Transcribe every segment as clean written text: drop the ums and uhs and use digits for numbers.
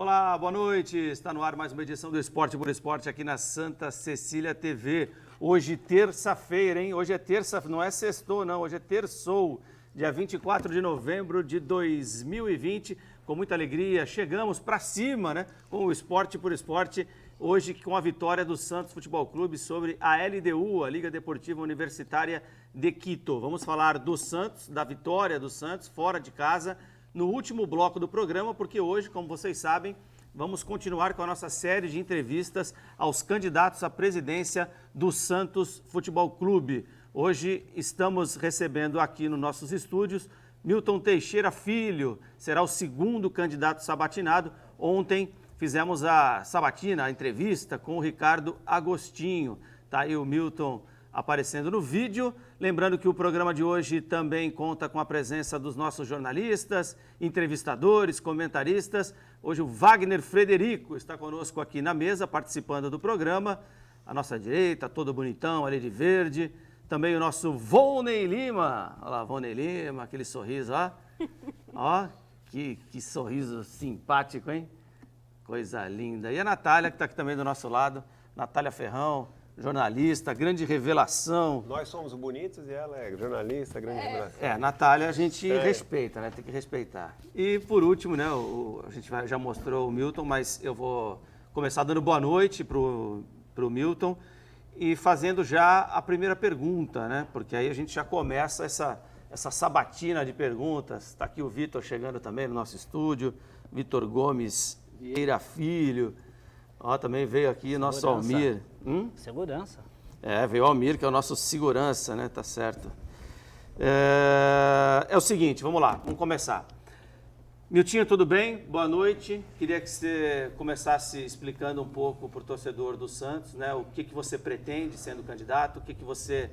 Olá, boa noite. Está no ar mais uma edição do Esporte por Esporte aqui na Santa Cecília TV. Hoje, terça-feira, hein? Hoje é terça, não é sextou, não. Hoje é terçou, dia 24 de novembro de 2020. Com muita alegria, chegamos para cima, né? Com o Esporte por Esporte. Hoje, com a vitória do Santos Futebol Clube sobre a LDU, a Liga Deportiva Universitária de Quito. Vamos falar do Santos, da vitória do Santos, fora de casa, no último bloco do programa, porque hoje, como vocês sabem, vamos continuar com a nossa série de entrevistas aos candidatos à presidência do Santos Futebol Clube. Hoje estamos recebendo aqui nos nossos estúdios Milton Teixeira Filho, será o segundo candidato sabatinado. Ontem fizemos a sabatina, a entrevista com o Ricardo Agostinho. Tá aí o Milton aparecendo no vídeo. Lembrando que o programa de hoje também conta com a presença dos nossos jornalistas, entrevistadores, comentaristas. Hoje o Wagner Frederico está conosco aqui na mesa, participando do programa. À nossa direita, todo bonitão, ali de verde. Também o nosso Volney Lima. Olha lá, Volney Lima, aquele sorriso, ó. Ó, que sorriso simpático, hein? Coisa linda. E a Natália, que está aqui também do nosso lado. Natália Ferrão, jornalista, grande revelação. Nós somos bonitos e ela é jornalista, grande revelação. A Natália a gente respeita, né? Tem que respeitar. E por último, né? A gente já mostrou o Milton, mas eu vou começar dando boa noite pro Milton e fazendo já a primeira pergunta, né? Porque aí a gente já começa essa sabatina de perguntas. Está aqui o Vitor chegando também no nosso estúdio, Vitor Gomes Vieira Filho. Ó, também veio aqui nosso Almir. Segurança. Veio o Almir, que é o nosso segurança, né? Tá certo. É o seguinte, vamos lá, vamos começar. Miltinho, tudo bem? Boa noite. Queria que você começasse explicando um pouco para o torcedor do Santos, né? O que você pretende sendo candidato, o que você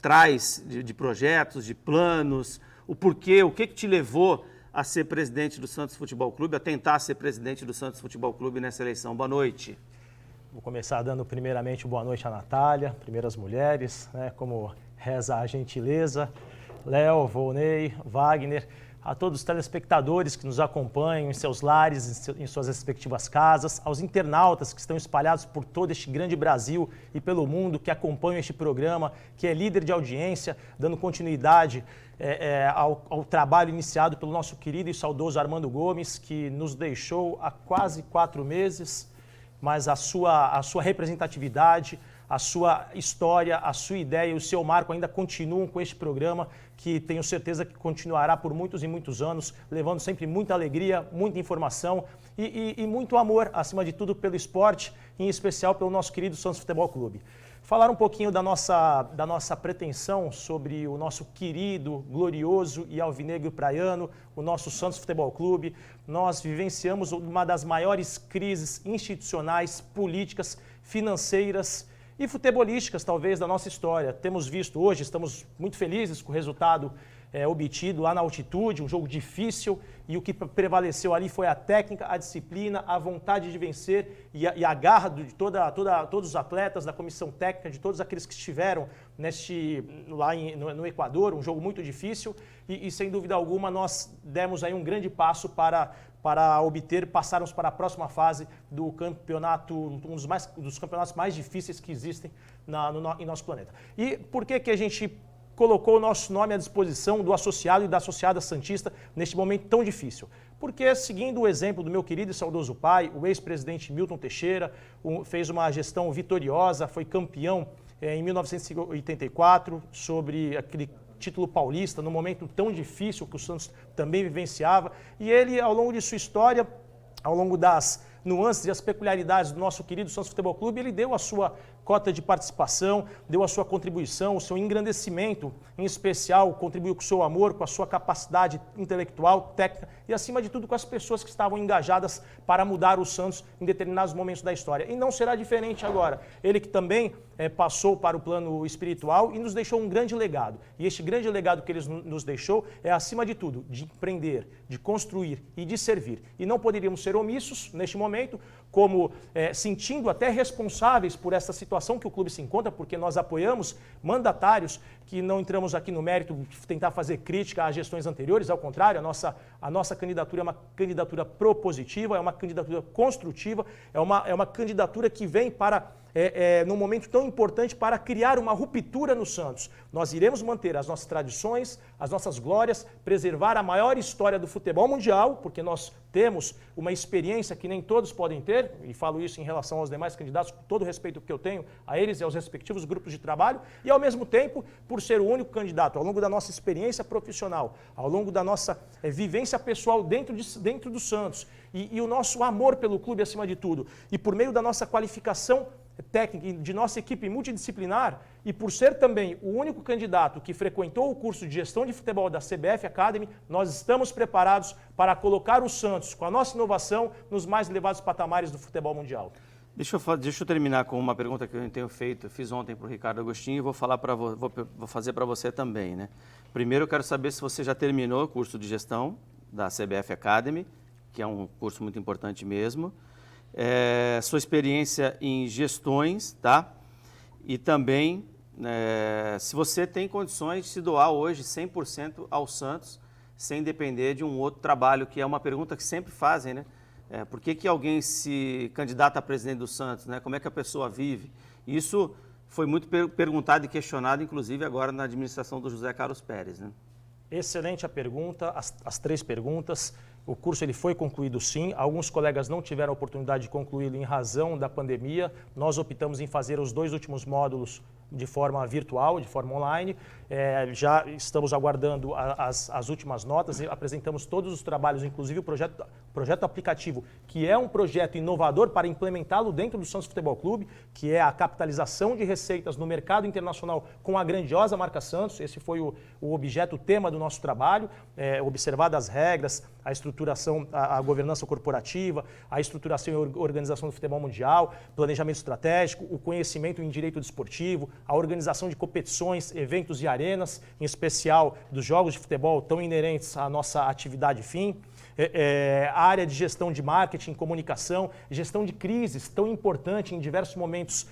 traz de projetos, de planos, o porquê, o que te levou a ser presidente do Santos Futebol Clube, a tentar ser presidente do Santos Futebol Clube nessa eleição. Boa noite. Vou começar dando primeiramente boa noite à Natália, primeiras mulheres, né, como reza a gentileza, Léo, Volney, Wagner, a todos os telespectadores que nos acompanham em seus lares, em suas respectivas casas, aos internautas que estão espalhados por todo este grande Brasil e pelo mundo, que acompanham este programa, que é líder de audiência, dando continuidade ao trabalho iniciado pelo nosso querido e saudoso Armando Gomes, que nos deixou há quase 4 meses, mas a sua representatividade, a sua história, a sua ideia e o seu marco ainda continuam com este programa, que tenho certeza que continuará por muitos e muitos anos, levando sempre muita alegria, muita informação e muito amor, acima de tudo, pelo esporte, em especial pelo nosso querido Santos Futebol Clube. Falar um pouquinho da nossa pretensão sobre o nosso querido, glorioso e alvinegro praiano, o nosso Santos Futebol Clube. Nós vivenciamos uma das maiores crises institucionais, políticas, financeiras e futebolísticas, talvez, da nossa história. Temos visto hoje, estamos muito felizes com o resultado obtido lá na altitude, um jogo difícil, e o que prevaleceu ali foi a técnica, a disciplina, a vontade de vencer e a garra de todos os atletas, da comissão técnica, de todos aqueles que estiveram no Equador, um jogo muito difícil, e sem dúvida alguma nós demos aí um grande passo para passarmos para a próxima fase do campeonato, um dos campeonatos mais difíceis que existem em nosso planeta. E por que a gente colocou o nosso nome à disposição do associado e da associada santista neste momento tão difícil? Porque, seguindo o exemplo do meu querido e saudoso pai, o ex-presidente Milton Teixeira, fez uma gestão vitoriosa, foi campeão em 1984 sobre aquele título paulista, num momento tão difícil que o Santos também vivenciava, e ele, ao longo de sua história, ao longo das nuances e as peculiaridades do nosso querido Santos Futebol Clube, ele deu a sua cota de participação, deu a sua contribuição, o seu engrandecimento, em especial, contribuiu com o seu amor, com a sua capacidade intelectual, técnica e, acima de tudo, com as pessoas que estavam engajadas para mudar o Santos em determinados momentos da história. E não será diferente agora. Ele que também passou para o plano espiritual e nos deixou um grande legado. E este grande legado que ele nos deixou é, acima de tudo, de empreender, de construir e de servir. E não poderíamos ser omissos neste momento, como sentindo até responsáveis por essa situação situação que o clube se encontra, porque nós apoiamos mandatários, que não entramos aqui no mérito de tentar fazer crítica às gestões anteriores, ao contrário, a nossa candidatura é uma candidatura propositiva, é uma candidatura construtiva, é uma candidatura que vem para, num momento tão importante, para criar uma ruptura no Santos. Nós iremos manter as nossas tradições, as nossas glórias, preservar a maior história do futebol mundial, porque nós temos uma experiência que nem todos podem ter, e falo isso em relação aos demais candidatos, com todo o respeito que eu tenho a eles e aos respectivos grupos de trabalho, e ao mesmo tempo, por ser o único candidato, ao longo da nossa experiência profissional, ao longo da nossa vivência pessoal dentro do Santos, e o nosso amor pelo clube acima de tudo, e por meio da nossa qualificação técnica, de nossa equipe multidisciplinar, e por ser também o único candidato que frequentou o curso de gestão de futebol da CBF Academy, nós estamos preparados para colocar o Santos, com a nossa inovação, nos mais elevados patamares do futebol mundial. Deixa eu terminar com uma pergunta que eu tenho feito, fiz ontem para o Ricardo Agostinho e vou fazer para você também, né? Primeiro eu quero saber se você já terminou o curso de gestão da CBF Academy, que é um curso muito importante mesmo, sua experiência em gestões, tá? E também se você tem condições de se doar hoje 100% ao Santos, sem depender de um outro trabalho, que é uma pergunta que sempre fazem, né? Por que alguém se candidata a presidente do Santos, né? Como é que a pessoa vive? Isso foi muito perguntado e questionado, inclusive agora na administração do José Carlos Pérez, né? Excelente a pergunta, as três perguntas. O curso ele foi concluído sim, alguns colegas não tiveram a oportunidade de concluí-lo em razão da pandemia. Nós optamos em fazer os 2 últimos módulos de forma virtual, de forma online. Já estamos aguardando as últimas notas e apresentamos todos os trabalhos, inclusive o projeto aplicativo, que é um projeto inovador para implementá-lo dentro do Santos Futebol Clube, que é a capitalização de receitas no mercado internacional com a grandiosa marca Santos. Esse foi o objeto, o tema do nosso trabalho, observadas as regras, a estruturação, a governança corporativa, a estruturação e organização do futebol mundial, planejamento estratégico, o conhecimento em direito desportivo, a organização de competições, eventos e arenas, em especial dos jogos de futebol tão inerentes à nossa atividade fim, a área de gestão de marketing, comunicação, gestão de crises, tão importante em diversos momentos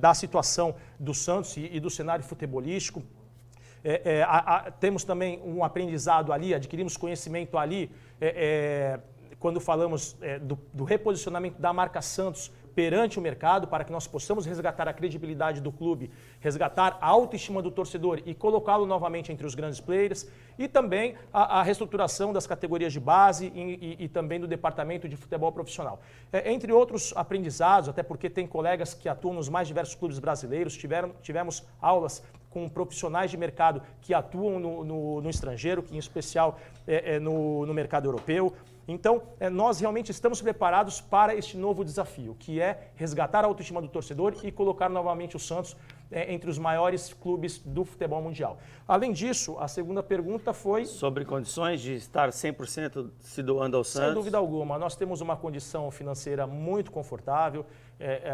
da situação do Santos e do cenário futebolístico. Temos também um aprendizado ali, adquirimos conhecimento ali, quando falamos do reposicionamento da marca Santos perante o mercado, para que nós possamos resgatar a credibilidade do clube, resgatar a autoestima do torcedor e colocá-lo novamente entre os grandes players, e também a reestruturação das categorias de base e também do departamento de futebol profissional. Entre outros aprendizados, até porque tem colegas que atuam nos mais diversos clubes brasileiros, tivemos aulas com profissionais de mercado que atuam no estrangeiro, que em especial no mercado europeu. Então, nós realmente estamos preparados para este novo desafio, que é resgatar a autoestima do torcedor e colocar novamente o Santos entre os maiores clubes do futebol mundial. Além disso, a segunda pergunta foi... Sobre condições de estar 100% se doando ao Santos? Sem dúvida alguma. Nós temos uma condição financeira muito confortável,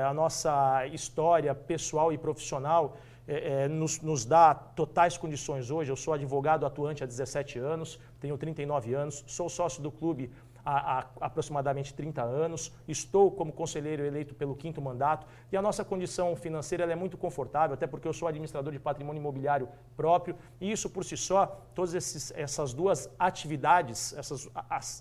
a nossa história pessoal e profissional nos dá totais condições hoje. Eu sou advogado atuante há 17 anos, tenho 39 anos, sou sócio do clube há aproximadamente 30 anos, estou como conselheiro eleito pelo 5º mandato e a nossa condição financeira ela é muito confortável, até porque eu sou administrador de patrimônio imobiliário próprio e isso por si só, todas essas duas atividades,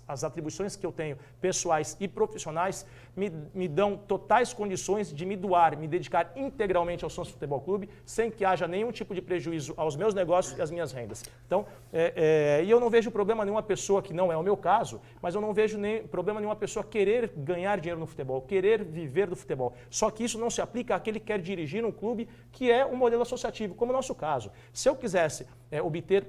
as atribuições que eu tenho pessoais e profissionais me dão totais condições de me doar, me dedicar integralmente ao Santos Futebol Clube sem que haja nenhum tipo de prejuízo aos meus negócios e às minhas rendas. Então, e eu não vejo problema nenhuma pessoa, que não é o meu caso, mas eu não vejo problema nenhuma pessoa querer ganhar dinheiro no futebol, querer viver do futebol. Só que isso não se aplica àquele que quer dirigir um clube que é um modelo associativo, como o nosso caso. Se eu quisesse obter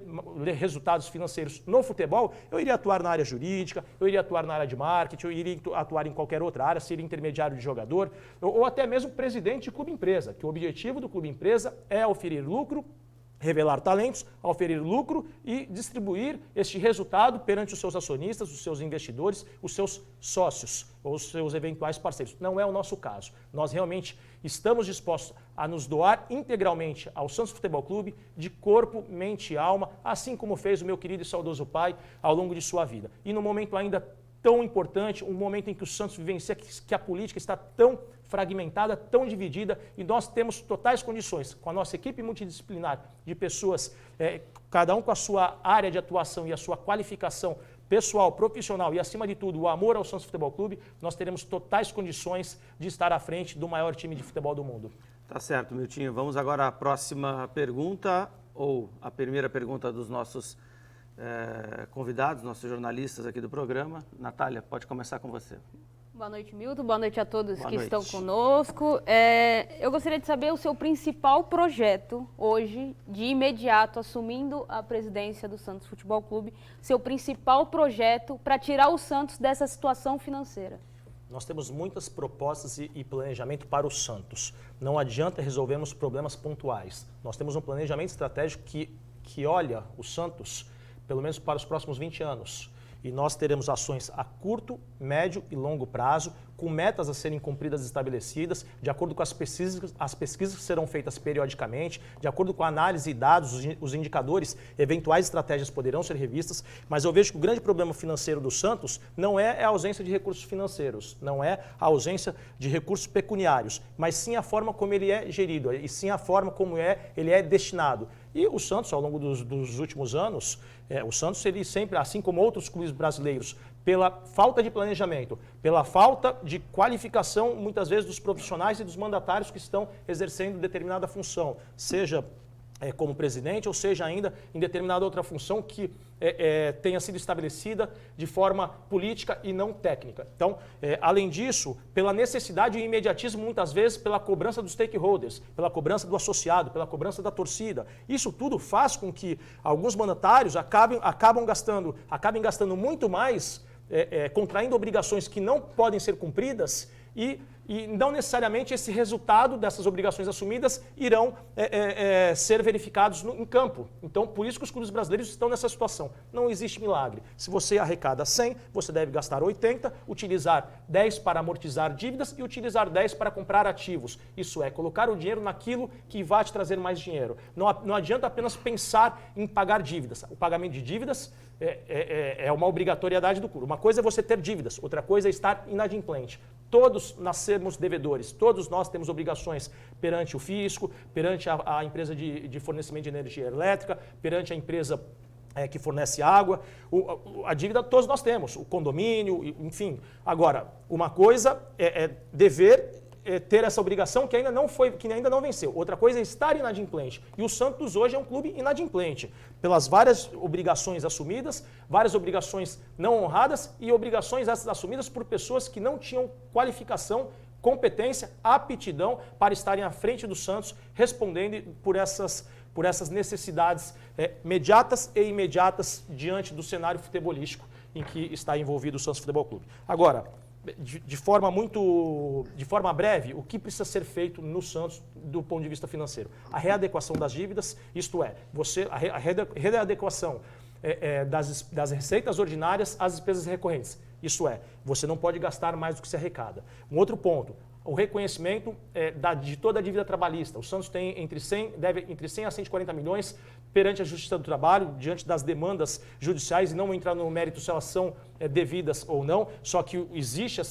resultados financeiros no futebol, eu iria atuar na área jurídica, eu iria atuar na área de marketing, eu iria atuar em qualquer outra área, seria intermediário de jogador, ou até mesmo presidente de clube-empresa, que o objetivo do clube-empresa é oferir lucro, revelar talentos, oferir lucro e distribuir este resultado perante os seus acionistas, os seus investidores, os seus sócios ou os seus eventuais parceiros. Não é o nosso caso. Nós realmente estamos dispostos a nos doar integralmente ao Santos Futebol Clube, de corpo, mente e alma, assim como fez o meu querido e saudoso pai ao longo de sua vida. E no momento ainda tão importante, um momento em que o Santos vivencia que a política está tão fragmentada, tão dividida, e nós temos totais condições, com a nossa equipe multidisciplinar de pessoas, cada um com a sua área de atuação e a sua qualificação pessoal, profissional e, acima de tudo, o amor ao Santos Futebol Clube, nós teremos totais condições de estar à frente do maior time de futebol do mundo. Tá certo, Miltinho. Vamos agora à próxima pergunta, ou a primeira pergunta dos nossos convidados, nossos jornalistas aqui do programa. Natália, pode começar com você. Boa noite, Milton. Boa noite a todos Boa que noite. estão conosco. Eu gostaria de saber o seu principal projeto hoje, de imediato, assumindo a presidência do Santos Futebol Clube, seu principal projeto para tirar o Santos dessa situação financeira. Nós temos muitas propostas e planejamento para o Santos. Não adianta resolvermos problemas pontuais. Nós temos um planejamento estratégico que olha o Santos, pelo menos para os próximos 20 anos. E nós teremos ações a curto, médio e longo prazo, com metas a serem cumpridas e estabelecidas, de acordo com as pesquisas que serão feitas periodicamente, de acordo com a análise e dados, os indicadores, eventuais estratégias poderão ser revistas, mas eu vejo que o grande problema financeiro do Santos não é a ausência de recursos financeiros, não é a ausência de recursos pecuniários, mas sim a forma como ele é gerido, e sim a forma como ele é destinado. E o Santos, ao longo dos últimos anos, o Santos, ele sempre, assim como outros clubes brasileiros, pela falta de planejamento, pela falta de qualificação, muitas vezes, dos profissionais e dos mandatários que estão exercendo determinada função, seja como presidente ou seja ainda em determinada outra função que tenha sido estabelecida de forma política e não técnica. Então, além disso, pela necessidade e imediatismo, muitas vezes, pela cobrança dos stakeholders, pela cobrança do associado, pela cobrança da torcida. Isso tudo faz com que alguns mandatários acabem gastando muito mais, contraindo obrigações que não podem ser cumpridas e não necessariamente esse resultado dessas obrigações assumidas irão ser verificados em campo. Então, por isso que os clubes brasileiros estão nessa situação. Não existe milagre. Se você arrecada 100, você deve gastar 80, utilizar 10 para amortizar dívidas e utilizar 10 para comprar ativos. Isso é, colocar o dinheiro naquilo que vai te trazer mais dinheiro. Não adianta apenas pensar em pagar dívidas. O pagamento de dívidas é uma obrigatoriedade do clube. Uma coisa é você ter dívidas, outra coisa é estar inadimplente. Todos nascemos devedores, todos nós temos obrigações perante o fisco, perante a empresa de fornecimento de energia elétrica, perante a empresa que fornece água. A dívida todos nós temos, o condomínio, enfim. Agora, uma coisa é dever ter essa obrigação que ainda não venceu. Outra coisa é estar inadimplente. E o Santos hoje é um clube inadimplente, pelas várias obrigações assumidas, várias obrigações não honradas e obrigações essas assumidas por pessoas que não tinham qualificação, competência, aptidão para estarem à frente do Santos, respondendo por essas necessidades mediatas e imediatas diante do cenário futebolístico em que está envolvido o Santos Futebol Clube. Agora, de forma breve, o que precisa ser feito no Santos do ponto de vista financeiro? A readequação das dívidas, isto é, a readequação das receitas ordinárias às despesas recorrentes. Isso é, você não pode gastar mais do que se arrecada. Um outro ponto, o reconhecimento de toda a dívida trabalhista. O Santos tem entre 100 a 140 milhões perante a Justiça do Trabalho, diante das demandas judiciais, e não entrar no mérito se elas são devidas ou não, só que existe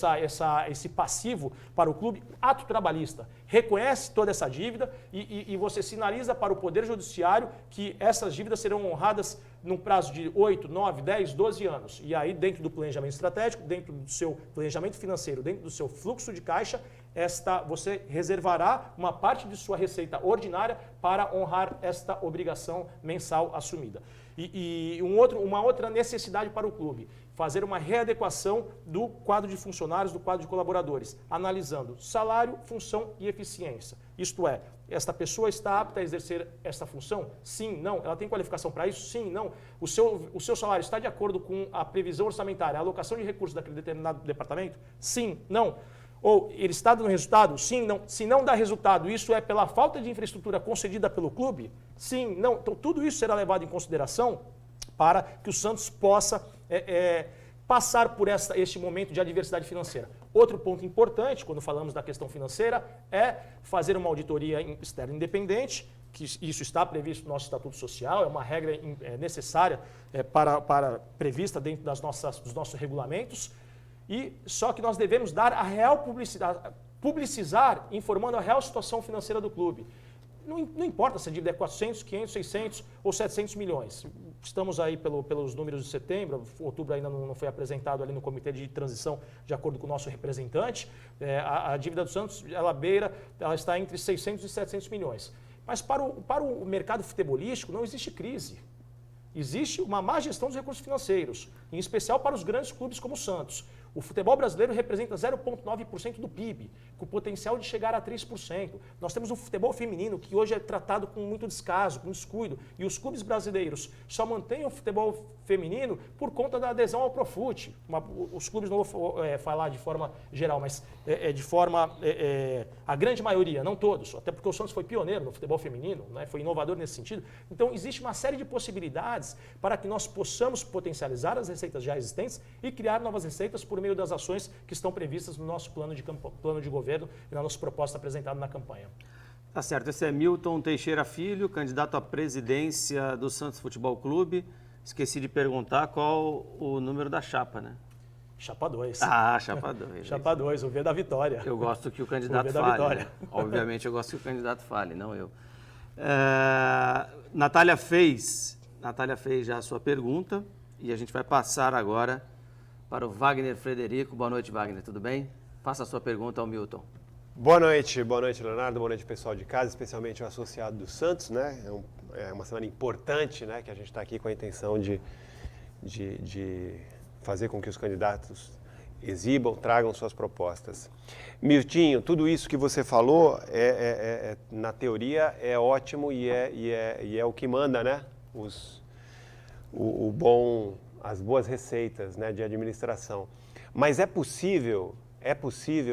esse passivo para o clube, ato trabalhista. Reconhece toda essa dívida e você sinaliza para o Poder Judiciário que essas dívidas serão honradas num prazo de 8, 9, 10, 12 anos. E aí, dentro do planejamento estratégico, dentro do seu planejamento financeiro, dentro do seu fluxo de caixa, você reservará uma parte de sua receita ordinária para honrar esta obrigação mensal assumida. E uma outra necessidade para o clube, fazer uma readequação do quadro de funcionários, do quadro de colaboradores, analisando salário, função e eficiência. Isto é, esta pessoa está apta a exercer esta função? Sim, não. Ela tem qualificação para isso? Sim, não. O seu salário está de acordo com a previsão orçamentária, a alocação de recursos daquele determinado departamento? Sim, não. Ou ele está dando resultado? Sim, não. Se não dá resultado, isso é pela falta de infraestrutura concedida pelo clube? Sim, não. Então, tudo isso será levado em consideração para que o Santos possa passar por este momento de adversidade financeira. Outro ponto importante, quando falamos da questão financeira, é fazer uma auditoria externa independente, que isso está previsto no nosso Estatuto Social, é uma regra necessária prevista dentro dos nossos regulamentos, Só que nós devemos dar a real publicidade, publicizar, informando a real situação financeira do clube. Não importa se a dívida é 400, 500, 600 ou 700 milhões. Estamos aí pelos números de setembro, outubro ainda não foi apresentado ali no comitê de transição, de acordo com o nosso representante. A dívida do Santos, ela está entre 600 e 700 milhões. Mas para o mercado futebolístico não existe crise. Existe uma má gestão dos recursos financeiros, em especial para os grandes clubes como o Santos. O futebol brasileiro representa 0,9% do PIB, com potencial de chegar a 3%. Nós temos um futebol feminino que hoje é tratado com muito descaso, com descuido, e os clubes brasileiros só mantêm o futebol feminino por conta da adesão ao Profut. Os clubes, não vou falar de forma geral, mas a grande maioria, não todos, até porque o Santos foi pioneiro no futebol feminino, né, foi inovador nesse sentido. Então, existe uma série de possibilidades para que nós possamos potencializar as receitas já existentes e criar novas receitas por meio das ações que estão previstas no nosso plano de governo e na nossa proposta apresentada na campanha. Tá certo. Esse é Milton Teixeira Filho, candidato à presidência do Santos Futebol Clube. Esqueci de perguntar qual o número da chapa, né? Chapa 2. Ah, chapa 2. Chapa 2, o V da vitória. Eu gosto que o candidato fale. Né? Obviamente eu gosto que o candidato fale, não eu. Natália fez já a sua pergunta e a gente vai passar agora para o Wagner Frederico. Boa noite, Wagner, tudo bem? Faça a sua pergunta ao Milton. Boa noite, Leonardo, boa noite pessoal de casa, especialmente o associado do Santos, né? É uma semana importante, né, que a gente está aqui com a intenção de fazer com que os candidatos exibam, tragam suas propostas. Miltinho, tudo isso que você falou, na teoria, é ótimo e é o que manda, né? As boas receitas, né, de administração. Mas é possível,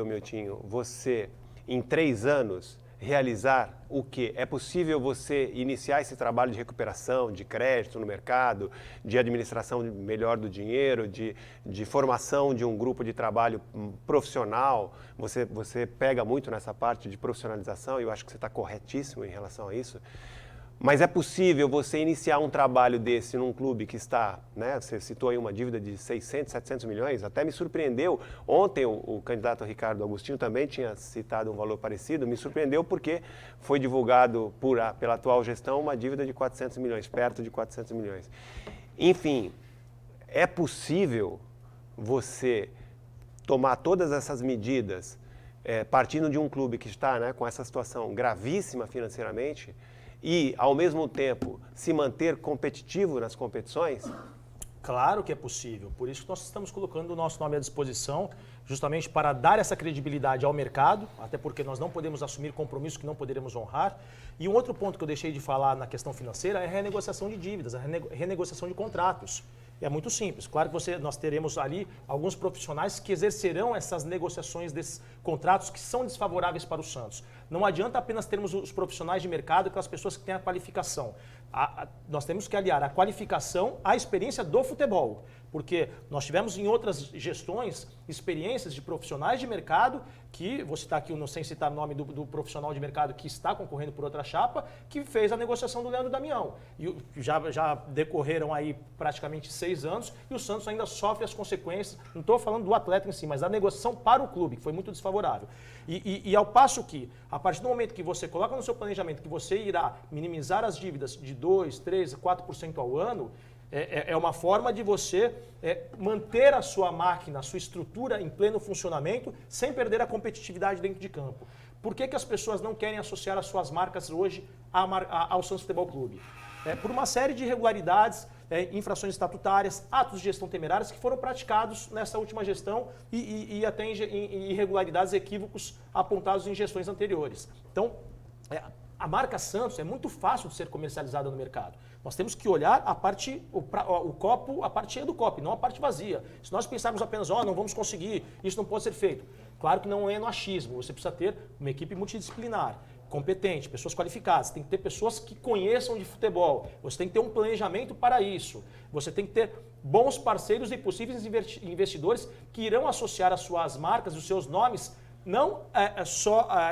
Miltinho, você, em 3 anos, realizar o quê? É possível você iniciar esse trabalho de recuperação, de crédito no mercado, de administração melhor do dinheiro, de formação de um grupo de trabalho profissional. Você pega muito nessa parte de profissionalização e eu acho que você está corretíssimo em relação a isso. Mas é possível você iniciar um trabalho desse num clube que está, né, você citou aí uma dívida de 600, 700 milhões, até me surpreendeu. Ontem o candidato Ricardo Agostinho também tinha citado um valor parecido, me surpreendeu porque foi divulgado pela atual gestão uma dívida de 400 milhões, perto de 400 milhões. Enfim, é possível você tomar todas essas medidas partindo de um clube que está, né, com essa situação gravíssima financeiramente, e, ao mesmo tempo, se manter competitivo nas competições? Claro que é possível. Por isso que nós estamos colocando o nosso nome à disposição, justamente para dar essa credibilidade ao mercado, até porque nós não podemos assumir compromissos que não poderemos honrar. E um outro ponto que eu deixei de falar na questão financeira é a renegociação de dívidas, a renegociação de contratos. É muito simples. Claro que nós teremos ali alguns profissionais que exercerão essas negociações desses contratos que são desfavoráveis para o Santos. Não adianta apenas termos os profissionais de mercado, aquelas pessoas que têm a qualificação. Nós temos que aliar a qualificação à experiência do futebol. Porque nós tivemos em outras gestões experiências de profissionais de mercado que, vou citar aqui, sem citar o nome do profissional de mercado que está concorrendo por outra chapa, que fez a negociação do Leandro Damião. E já decorreram aí praticamente 6 anos e o Santos ainda sofre as consequências, não estou falando do atleta em si, mas da negociação para o clube, que foi muito desfavorável. E ao passo que, a partir do momento que você coloca no seu planejamento que você irá minimizar as dívidas de 2%, 3%, 4% ao ano, é uma forma de você manter a sua máquina, a sua estrutura em pleno funcionamento, sem perder a competitividade dentro de campo. Por que as pessoas não querem associar as suas marcas hoje ao Santos Futebol Clube? Por uma série de irregularidades, infrações estatutárias, atos de gestão temerários que foram praticados nessa última gestão e até irregularidades, equívocos apontados em gestões anteriores. Então, a marca Santos é muito fácil de ser comercializada no mercado. Nós temos que olhar o copo, a parte cheia do copo, não a parte vazia. Se nós pensarmos apenas, não vamos conseguir, isso não pode ser feito. Claro que não é no achismo, você precisa ter uma equipe multidisciplinar, competente, pessoas qualificadas, tem que ter pessoas que conheçam de futebol, você tem que ter um planejamento para isso, você tem que ter bons parceiros e possíveis investidores que irão associar as suas marcas e os seus nomes. Não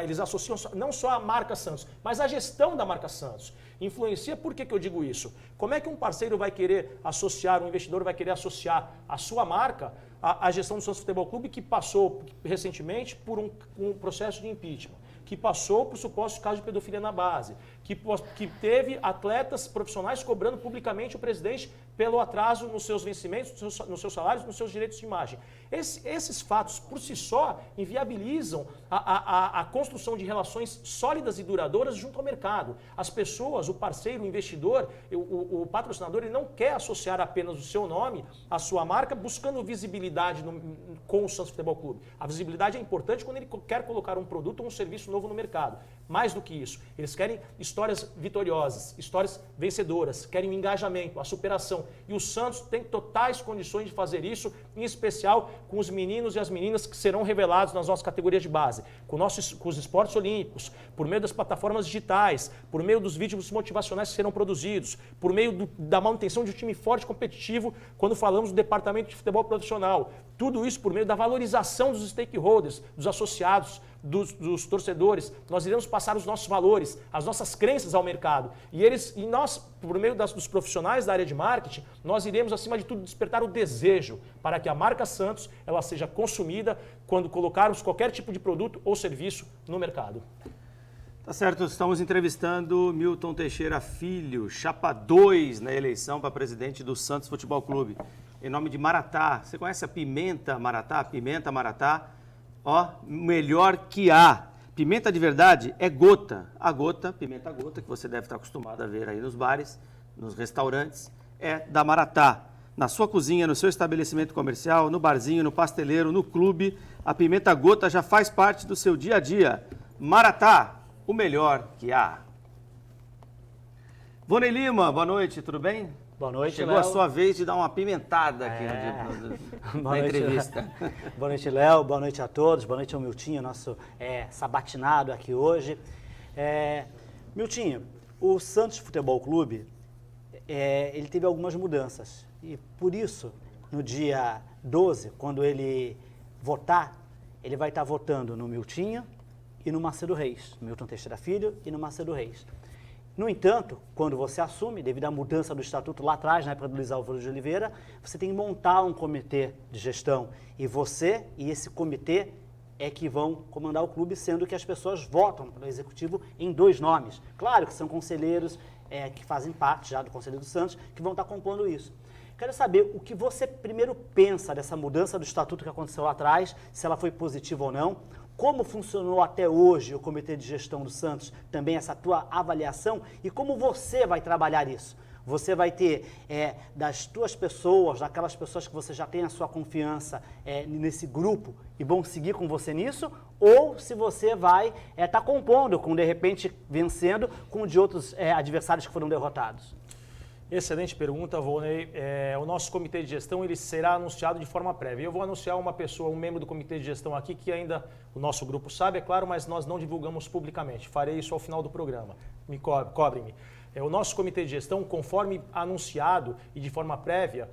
eles associam não só a marca Santos, mas a gestão da marca Santos. Influencia, por que eu digo isso? Como é que um parceiro vai querer associar, um investidor vai querer associar a sua marca à gestão do Santos Futebol Clube, que passou recentemente por um processo de impeachment, que passou por supostos casos de pedofilia na base, que teve atletas profissionais cobrando publicamente o presidente pelo atraso nos seus vencimentos, nos seus salários, nos seus direitos de imagem. Esses fatos, por si só, inviabilizam a construção de relações sólidas e duradouras junto ao mercado. As pessoas, o parceiro, o investidor, o patrocinador, ele não quer associar apenas o seu nome à sua marca, buscando visibilidade com o Santos Futebol Clube. A visibilidade é importante quando ele quer colocar um produto ou um serviço novo no mercado. Mais do que isso, eles querem histórias vitoriosas, histórias vencedoras, querem o engajamento, a superação. E o Santos tem totais condições de fazer isso, em especial com os meninos e as meninas que serão revelados nas nossas categorias de base, com os esportes olímpicos, por meio das plataformas digitais, por meio dos vídeos motivacionais que serão produzidos, por meio da manutenção de um time forte e competitivo, quando falamos do departamento de futebol profissional. Tudo isso por meio da valorização dos stakeholders, dos associados, dos torcedores. Nós iremos passar os nossos valores, as nossas crenças ao mercado. E nós, por meio dos profissionais da área de marketing, nós iremos, acima de tudo, despertar o desejo para que a marca Santos ela seja consumida quando colocarmos qualquer tipo de produto ou serviço no mercado. Tá certo, estamos entrevistando Milton Teixeira Filho, chapa 2 na eleição para presidente do Santos Futebol Clube. Em nome de Maratá. Você conhece a pimenta Maratá? Pimenta Maratá, ó, melhor que há. Pimenta de verdade é gota. A gota, pimenta gota, que você deve estar acostumado a ver aí nos bares, nos restaurantes, é da Maratá. Na sua cozinha, no seu estabelecimento comercial, no barzinho, no pasteleiro, no clube, a pimenta gota já faz parte do seu dia a dia. Maratá, o melhor que há. Vonei Lima, boa noite, tudo bem? Boa noite, Chegou Léo. a sua vez de dar uma apimentada aqui na entrevista. Boa noite, Léo. Boa noite a todos. Boa noite ao Miltinho, nosso sabatinado aqui hoje. Miltinho, o Santos Futebol Clube, ele teve algumas mudanças. E por isso, no dia 12, quando ele votar, ele vai estar votando no Miltinho e no Macedo Reis. No Milton Teixeira Filho e no Macedo Reis. No entanto, quando você assume, devido à mudança do estatuto lá atrás, na época do Luiz Álvaro de Oliveira, você tem que montar um comitê de gestão. E você e esse comitê é que vão comandar o clube, sendo que as pessoas votam para o executivo em 2 nomes. Claro que são conselheiros que fazem parte já do Conselho do Santos, que vão estar compondo isso. Quero saber o que você primeiro pensa dessa mudança do estatuto que aconteceu lá atrás, se ela foi positiva ou não. Como funcionou até hoje o Comitê de Gestão do Santos, também essa tua avaliação, e como você vai trabalhar isso? Você vai ter das tuas pessoas, daquelas pessoas que você já tem a sua confiança nesse grupo e vão seguir com você nisso? Ou se você vai estar compondo, de repente vencendo com de outros adversários que foram derrotados? Excelente pergunta, Volney. O nosso comitê de gestão ele será anunciado de forma prévia. Eu vou anunciar uma pessoa, um membro do comitê de gestão aqui, que ainda o nosso grupo sabe, é claro, mas nós não divulgamos publicamente. Farei isso ao final do programa. Cobrem-me. O nosso comitê de gestão, conforme anunciado e de forma prévia,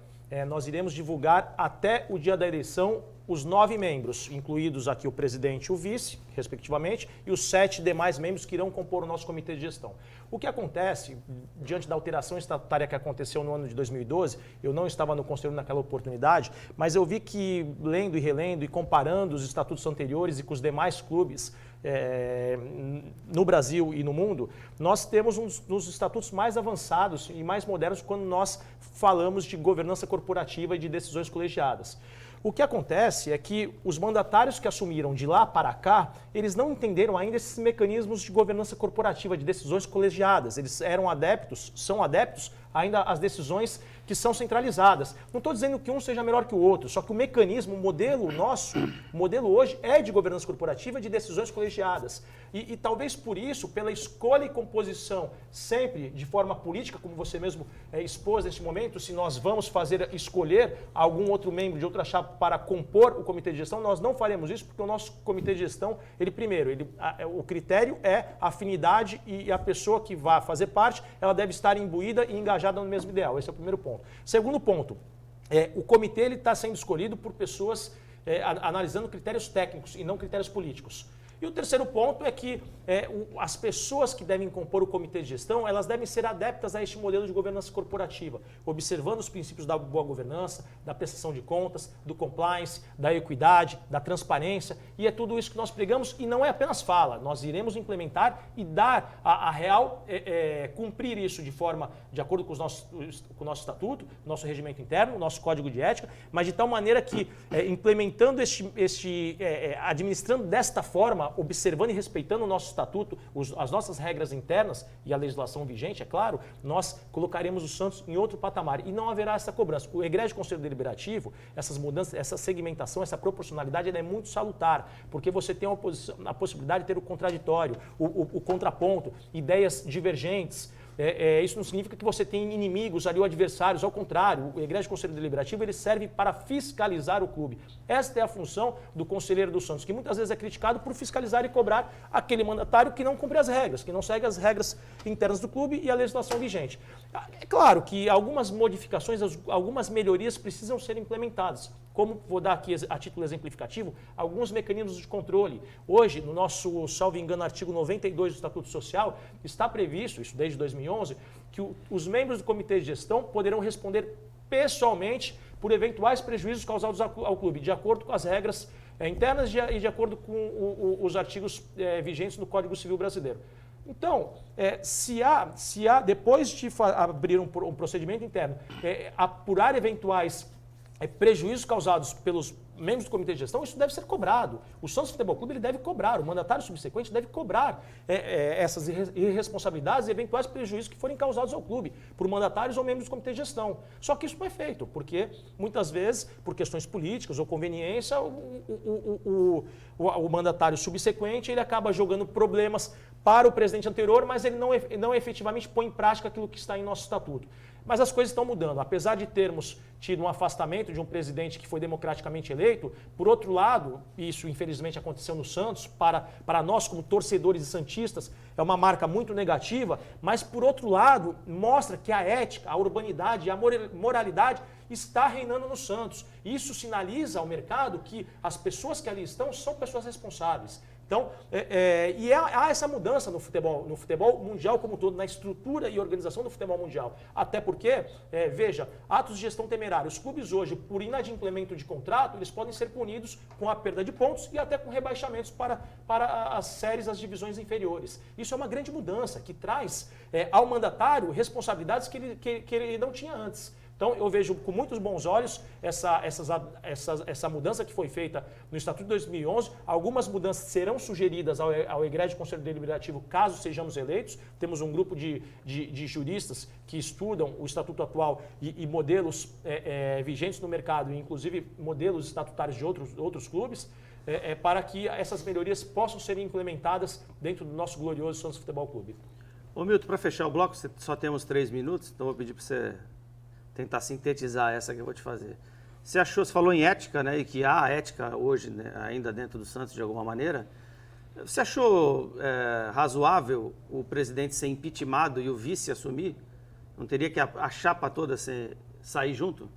nós iremos divulgar até o dia da eleição os 9 membros, incluídos aqui o presidente e o vice, respectivamente, e os 7 demais membros que irão compor o nosso comitê de gestão. O que acontece, diante da alteração estatutária que aconteceu no ano de 2012, eu não estava no conselho naquela oportunidade, mas eu vi que, lendo e relendo e comparando os estatutos anteriores e com os demais clubes no Brasil e no mundo, nós temos um dos estatutos mais avançados e mais modernos quando nós falamos de governança corporativa e de decisões colegiadas. O que acontece é que os mandatários que assumiram de lá para cá, eles não entenderam ainda esses mecanismos de governança corporativa, de decisões colegiadas. Eles são adeptos ainda às decisões que são centralizadas. Não estou dizendo que um seja melhor que o outro, só que o mecanismo, o modelo nosso, o modelo hoje é de governança corporativa, de decisões colegiadas. E talvez por isso, pela escolha e composição sempre de forma política, como você mesmo expôs neste momento, se nós vamos escolher algum outro membro de outra chapa para compor o comitê de gestão, nós não faremos isso, porque o nosso comitê de gestão, o critério é a afinidade e a pessoa que vai fazer parte, ela deve estar imbuída e engajada no mesmo ideal. Esse é o primeiro ponto. Segundo ponto, o comitê está sendo escolhido por pessoas analisando critérios técnicos e não critérios políticos. E o terceiro ponto é que as pessoas que devem compor o comitê de gestão, elas devem ser adeptas a este modelo de governança corporativa, observando os princípios da boa governança, da prestação de contas, do compliance, da equidade, da transparência, e é tudo isso que nós pregamos, e não é apenas fala, nós iremos implementar e dar a real, cumprir isso de acordo com o nosso estatuto, nosso regimento interno, nosso código de ética, mas de tal maneira que, implementando administrando desta forma, observando e respeitando o nosso estatuto, as nossas regras internas e a legislação vigente, é claro, nós colocaremos o Santos em outro patamar e não haverá essa cobrança. O egrégio Conselho Deliberativo, essas mudanças, essa segmentação, essa proporcionalidade, ela é muito salutar, porque você tem a possibilidade de ter o contraditório, o contraponto, ideias divergentes. Isso não significa que você tem inimigos ali ou adversários, ao contrário, o egrégio Conselho Deliberativo ele serve para fiscalizar o clube. Esta é a função do conselheiro do Santos, que muitas vezes é criticado por fiscalizar e cobrar aquele mandatário que não cumpre as regras, que não segue as regras internas do clube e a legislação vigente. É claro que algumas modificações, algumas melhorias precisam ser implementadas. Como vou dar aqui a título exemplificativo, alguns mecanismos de controle. Hoje, no nosso, salvo engano, artigo 92 do Estatuto Social, está previsto, isso desde 2011, que os membros do Comitê de Gestão poderão responder pessoalmente por eventuais prejuízos causados ao clube, de acordo com as regras internas e de acordo com os artigos vigentes no Código Civil Brasileiro. Então, se há depois de abrir um procedimento interno, apurar eventuais prejuízos causados pelos membros do comitê de gestão, isso deve ser cobrado. O Santos Futebol Clube ele deve cobrar, o mandatário subsequente deve cobrar essas irresponsabilidades e eventuais prejuízos que forem causados ao clube, por mandatários ou membros do comitê de gestão. Só que isso não é feito, porque muitas vezes, por questões políticas ou conveniência, o mandatário subsequente ele acaba jogando problemas para o presidente anterior, mas ele não efetivamente põe em prática aquilo que está em nosso estatuto. Mas as coisas estão mudando. Apesar de termos tido um afastamento de um presidente que foi democraticamente eleito, por outro lado, isso infelizmente aconteceu no Santos, para nós como torcedores e santistas, é uma marca muito negativa, mas por outro lado, mostra que a ética, a urbanidade e a moralidade está reinando no Santos. Isso sinaliza ao mercado que as pessoas que ali estão são pessoas responsáveis. Então, há essa mudança no futebol mundial como um todo, na estrutura e organização do futebol mundial. Até porque, veja, atos de gestão temerária. Os clubes hoje, por inadimplemento de contrato, eles podem ser punidos com a perda de pontos e até com rebaixamentos para as séries, as divisões inferiores. Isso é uma grande mudança que traz ao mandatário responsabilidades que ele não tinha antes. Então, eu vejo com muitos bons olhos essa mudança que foi feita no Estatuto de 2011. Algumas mudanças serão sugeridas ao egrégio Conselho Deliberativo caso sejamos eleitos. Temos um grupo de juristas que estudam o Estatuto atual e modelos vigentes no mercado, inclusive modelos estatutários de outros clubes, para que essas melhorias possam ser implementadas dentro do nosso glorioso Santos Futebol Clube. Ô Milton, para fechar o bloco, só temos 3 minutos, então vou pedir para você tentar sintetizar essa que eu vou te fazer. Você falou em ética, né, e que há ética hoje, né, ainda dentro do Santos de alguma maneira. Você achou razoável o presidente ser impeachmentado e o vice assumir? Não teria que a chapa toda sair junto?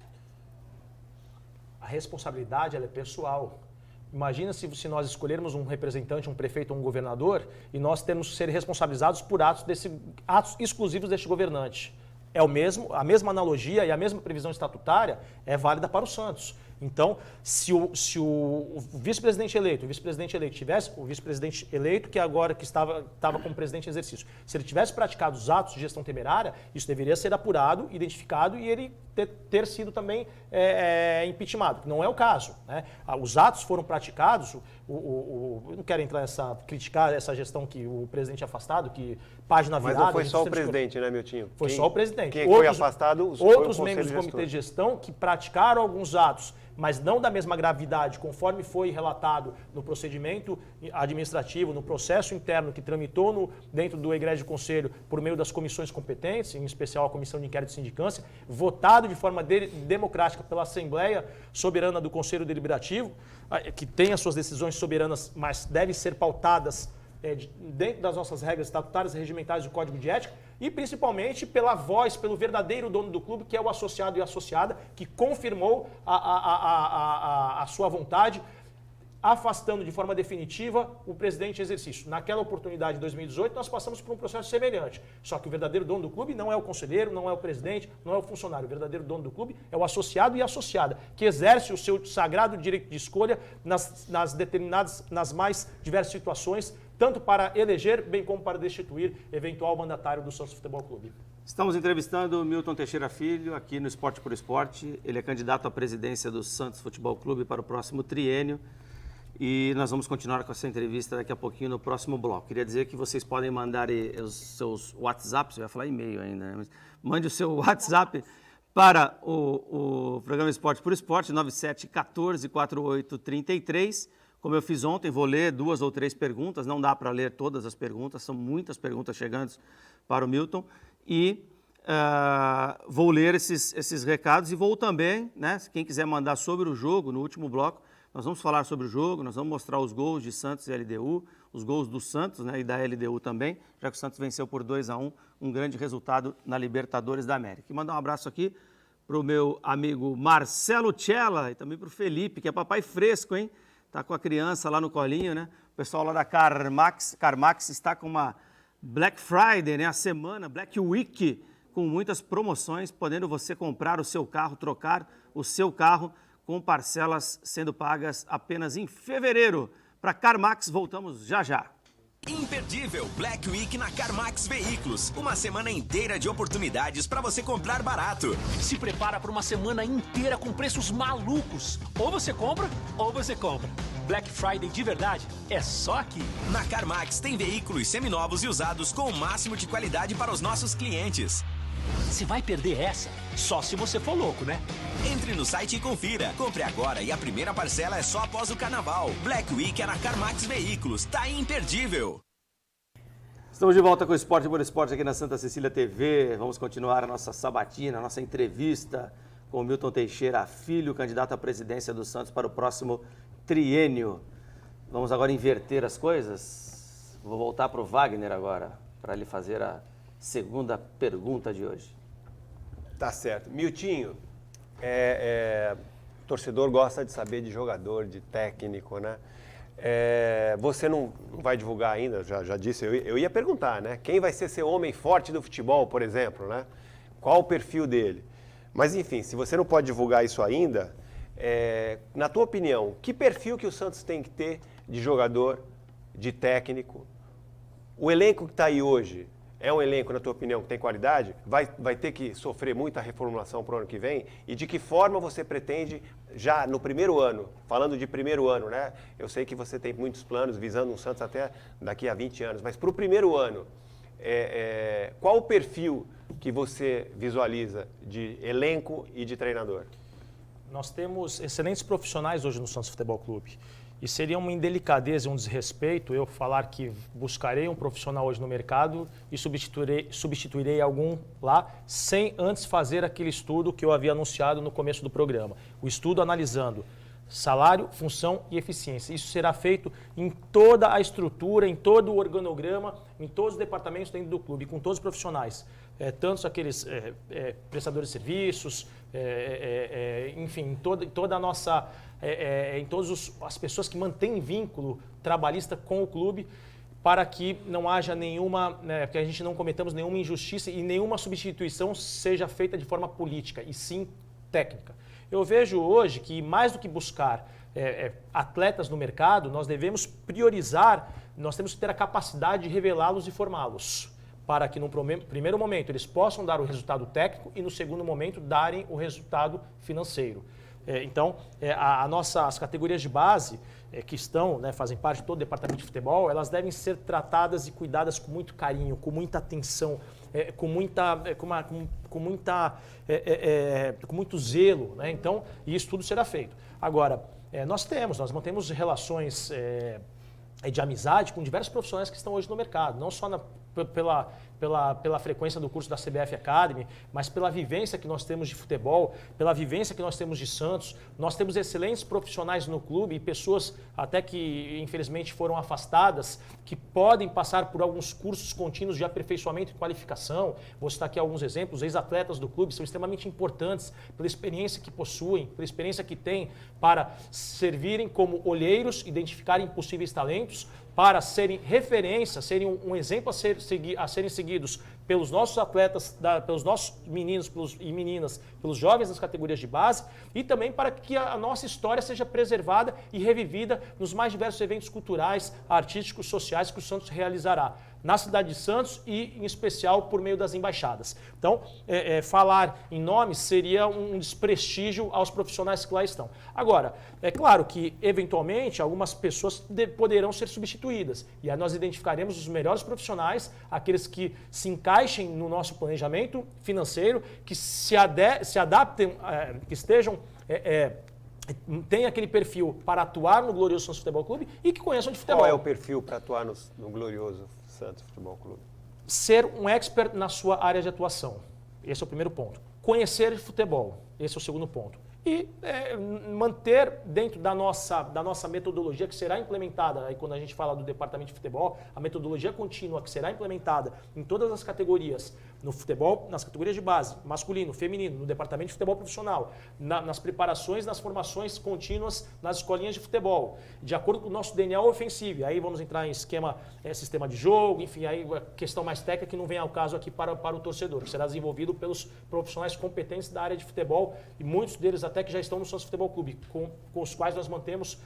A responsabilidade ela é pessoal. Imagina se nós escolhermos um representante, um prefeito ou um governador e nós temos que ser responsabilizados por atos exclusivos deste governante. A mesma analogia e a mesma previsão estatutária é válida para o Santos. Então, se o vice-presidente eleito, tivesse o vice-presidente eleito que estava como presidente em exercício, se ele tivesse praticado os atos de gestão temerária, isso deveria ser apurado, identificado e ele ter sido também impeachmentado, que não é o caso, né? Os atos foram praticados, eu não quero criticar essa gestão que o presidente é afastado, que página virada... Mas não foi só o presidente, né, Miltinho? Foi só o presidente. Quem foi afastado foi outros membros do comitê de gestão que praticaram alguns atos, mas não da mesma gravidade, conforme foi relatado no procedimento administrativo, no processo interno que tramitou dentro do egrégio conselho por meio das comissões competentes, em especial a Comissão de Inquérito de Sindicância, votado de forma democrática pela Assembleia Soberana do Conselho Deliberativo, que tem as suas decisões soberanas, mas devem ser pautadas dentro das nossas regras estatutárias, regimentais do Código de Ética, e principalmente pela voz, pelo verdadeiro dono do clube, que é o associado e a associada, que confirmou a sua vontade afastando de forma definitiva o presidente em exercício. Naquela oportunidade, em 2018, nós passamos por um processo semelhante. Só que o verdadeiro dono do clube não é o conselheiro, não é o presidente, não é o funcionário. O verdadeiro dono do clube é o associado e a associada, que exerce o seu sagrado direito de escolha nas mais diversas situações, tanto para eleger, bem como para destituir eventual mandatário do Santos Futebol Clube. Estamos entrevistando o Milton Teixeira Filho aqui no Esporte por Esporte. Ele é candidato à presidência do Santos Futebol Clube para o próximo triênio. E nós vamos continuar com essa entrevista daqui a pouquinho no próximo bloco. Queria dizer que vocês podem mandar os seus WhatsApps, eu ia falar e-mail ainda, né? Mas mande o seu WhatsApp para o programa Esporte por Esporte, 97144833. Como eu fiz ontem, vou ler 2 ou 3 perguntas, não dá para ler todas as perguntas, são muitas perguntas chegando para o Milton. E vou ler esses recados e vou também, né, quem quiser mandar sobre o jogo, no último bloco, nós vamos falar sobre o jogo, nós vamos mostrar os gols de Santos e LDU, os gols do Santos, né, e da LDU também, já que o Santos venceu por 2-1, um grande resultado na Libertadores da América. E mandar um abraço aqui para o meu amigo Marcelo Cella e também para o Felipe, que é papai fresco, hein? Está com a criança lá no colinho, né? O pessoal lá da Carmax está com uma Black Friday, né? A semana, Black Week, com muitas promoções, podendo você comprar o seu carro, trocar o seu carro, com parcelas sendo pagas apenas em fevereiro. Para Carmax, voltamos já já. Imperdível Black Week na Carmax Veículos. Uma semana inteira de oportunidades para você comprar barato. Se prepara para uma semana inteira com preços malucos. Ou você compra, ou você compra. Black Friday de verdade é só aqui. Na Carmax tem veículos seminovos e usados com o máximo de qualidade para os nossos clientes. Você vai perder essa? Só se você for louco, né? Entre no site e confira. Compre agora e a primeira parcela é só após o carnaval. Black Week é na Carmax Veículos. Tá imperdível. Estamos de volta com o Esporte por Esporte aqui na Santa Cecília TV. Vamos continuar a nossa sabatina, a nossa entrevista com o Milton Teixeira Filho, candidato à presidência do Santos para o próximo triênio. Vamos agora inverter as coisas? Vou voltar para o Wagner agora, para ele fazer a segunda pergunta de hoje. Tá certo. Miltinho, o torcedor gosta de saber de jogador, de técnico, né? Você não vai divulgar ainda, já disse, eu ia perguntar, né? Quem vai ser seu homem forte do futebol, por exemplo, né? Qual o perfil dele? Mas, enfim, se você não pode divulgar isso ainda, na tua opinião, que perfil que o Santos tem que ter de jogador, de técnico? O elenco que está aí hoje é um elenco, na tua opinião, que tem qualidade? Vai ter que sofrer muita reformulação para o ano que vem? E de que forma você pretende, já no primeiro ano, falando de primeiro ano, né? Eu sei que você tem muitos planos visando um Santos até daqui a 20 anos, mas para o primeiro ano, qual o perfil que você visualiza de elenco e de treinador? Nós temos excelentes profissionais hoje no Santos Futebol Clube. E seria uma indelicadeza e um desrespeito eu falar que buscarei um profissional hoje no mercado e substituirei algum lá sem antes fazer aquele estudo que eu havia anunciado no começo do programa. O estudo analisando salário, função e eficiência. Isso será feito em toda a estrutura, em todo o organograma, em todos os departamentos dentro do clube, com todos os profissionais. Tanto aqueles prestadores de serviços, enfim, toda a nossa... em todas as pessoas que mantêm vínculo trabalhista com o clube, para que não haja nenhuma, que a gente não cometamos nenhuma injustiça e nenhuma substituição seja feita de forma política, e sim técnica. Eu vejo hoje que, mais do que buscar atletas no mercado, nós devemos priorizar, nós temos que ter a capacidade de revelá-los e formá-los, para que no primeiro momento eles possam dar o resultado técnico e no segundo momento darem o resultado financeiro. Então, as categorias de base que estão, fazem parte de todo o departamento de futebol, elas devem ser tratadas e cuidadas com muito carinho, com muita atenção, com muito zelo, né? Então, isso tudo será feito. Agora, nós mantemos relações de amizade com diversos profissionais que estão hoje no mercado, não só pela frequência do curso da CBF Academy, mas pela vivência que nós temos de futebol, pela vivência que nós temos de Santos. Nós temos excelentes profissionais no clube e pessoas até que infelizmente foram afastadas, que podem passar por alguns cursos contínuos de aperfeiçoamento e qualificação. Vou citar aqui alguns exemplos. Ex-atletas do clube são extremamente importantes pela experiência que possuem, pela experiência que têm para servirem como olheiros, identificarem possíveis talentos, para serem referência, serem um exemplo a serem seguidos pelos nossos atletas, pelos nossos meninos e meninas, pelos jovens das categorias de base, e também para que a nossa história seja preservada e revivida nos mais diversos eventos culturais, artísticos, sociais que o Santos realizará na cidade de Santos e, em especial, por meio das embaixadas. Então, falar em nomes seria um desprestígio aos profissionais que lá estão. Agora, é claro que, eventualmente, algumas pessoas poderão ser substituídas. E aí nós identificaremos os melhores profissionais, aqueles que se encaixem no nosso planejamento financeiro, que se adaptem, que estejam... tem aquele perfil para atuar no Glorioso Santos Futebol Clube e que conheçam de futebol. Qual é o perfil para atuar no Glorioso Santos Futebol Clube? Ser um expert na sua área de atuação. Esse é o primeiro ponto. Conhecer de futebol. Esse é o segundo ponto. E manter dentro da nossa metodologia que será implementada, aí quando a gente fala do departamento de futebol, a metodologia contínua que será implementada em todas as categorias, no futebol, nas categorias de base, masculino, feminino, no departamento de futebol profissional, nas preparações, nas formações contínuas, nas escolinhas de futebol, de acordo com o nosso DNA ofensivo. Aí vamos entrar em sistema de jogo, enfim, aí a questão mais técnica que não vem ao caso aqui para o torcedor, que será desenvolvido pelos profissionais competentes da área de futebol e muitos deles até que já estão no Santos Futebol Clube, com os quais nós mantemos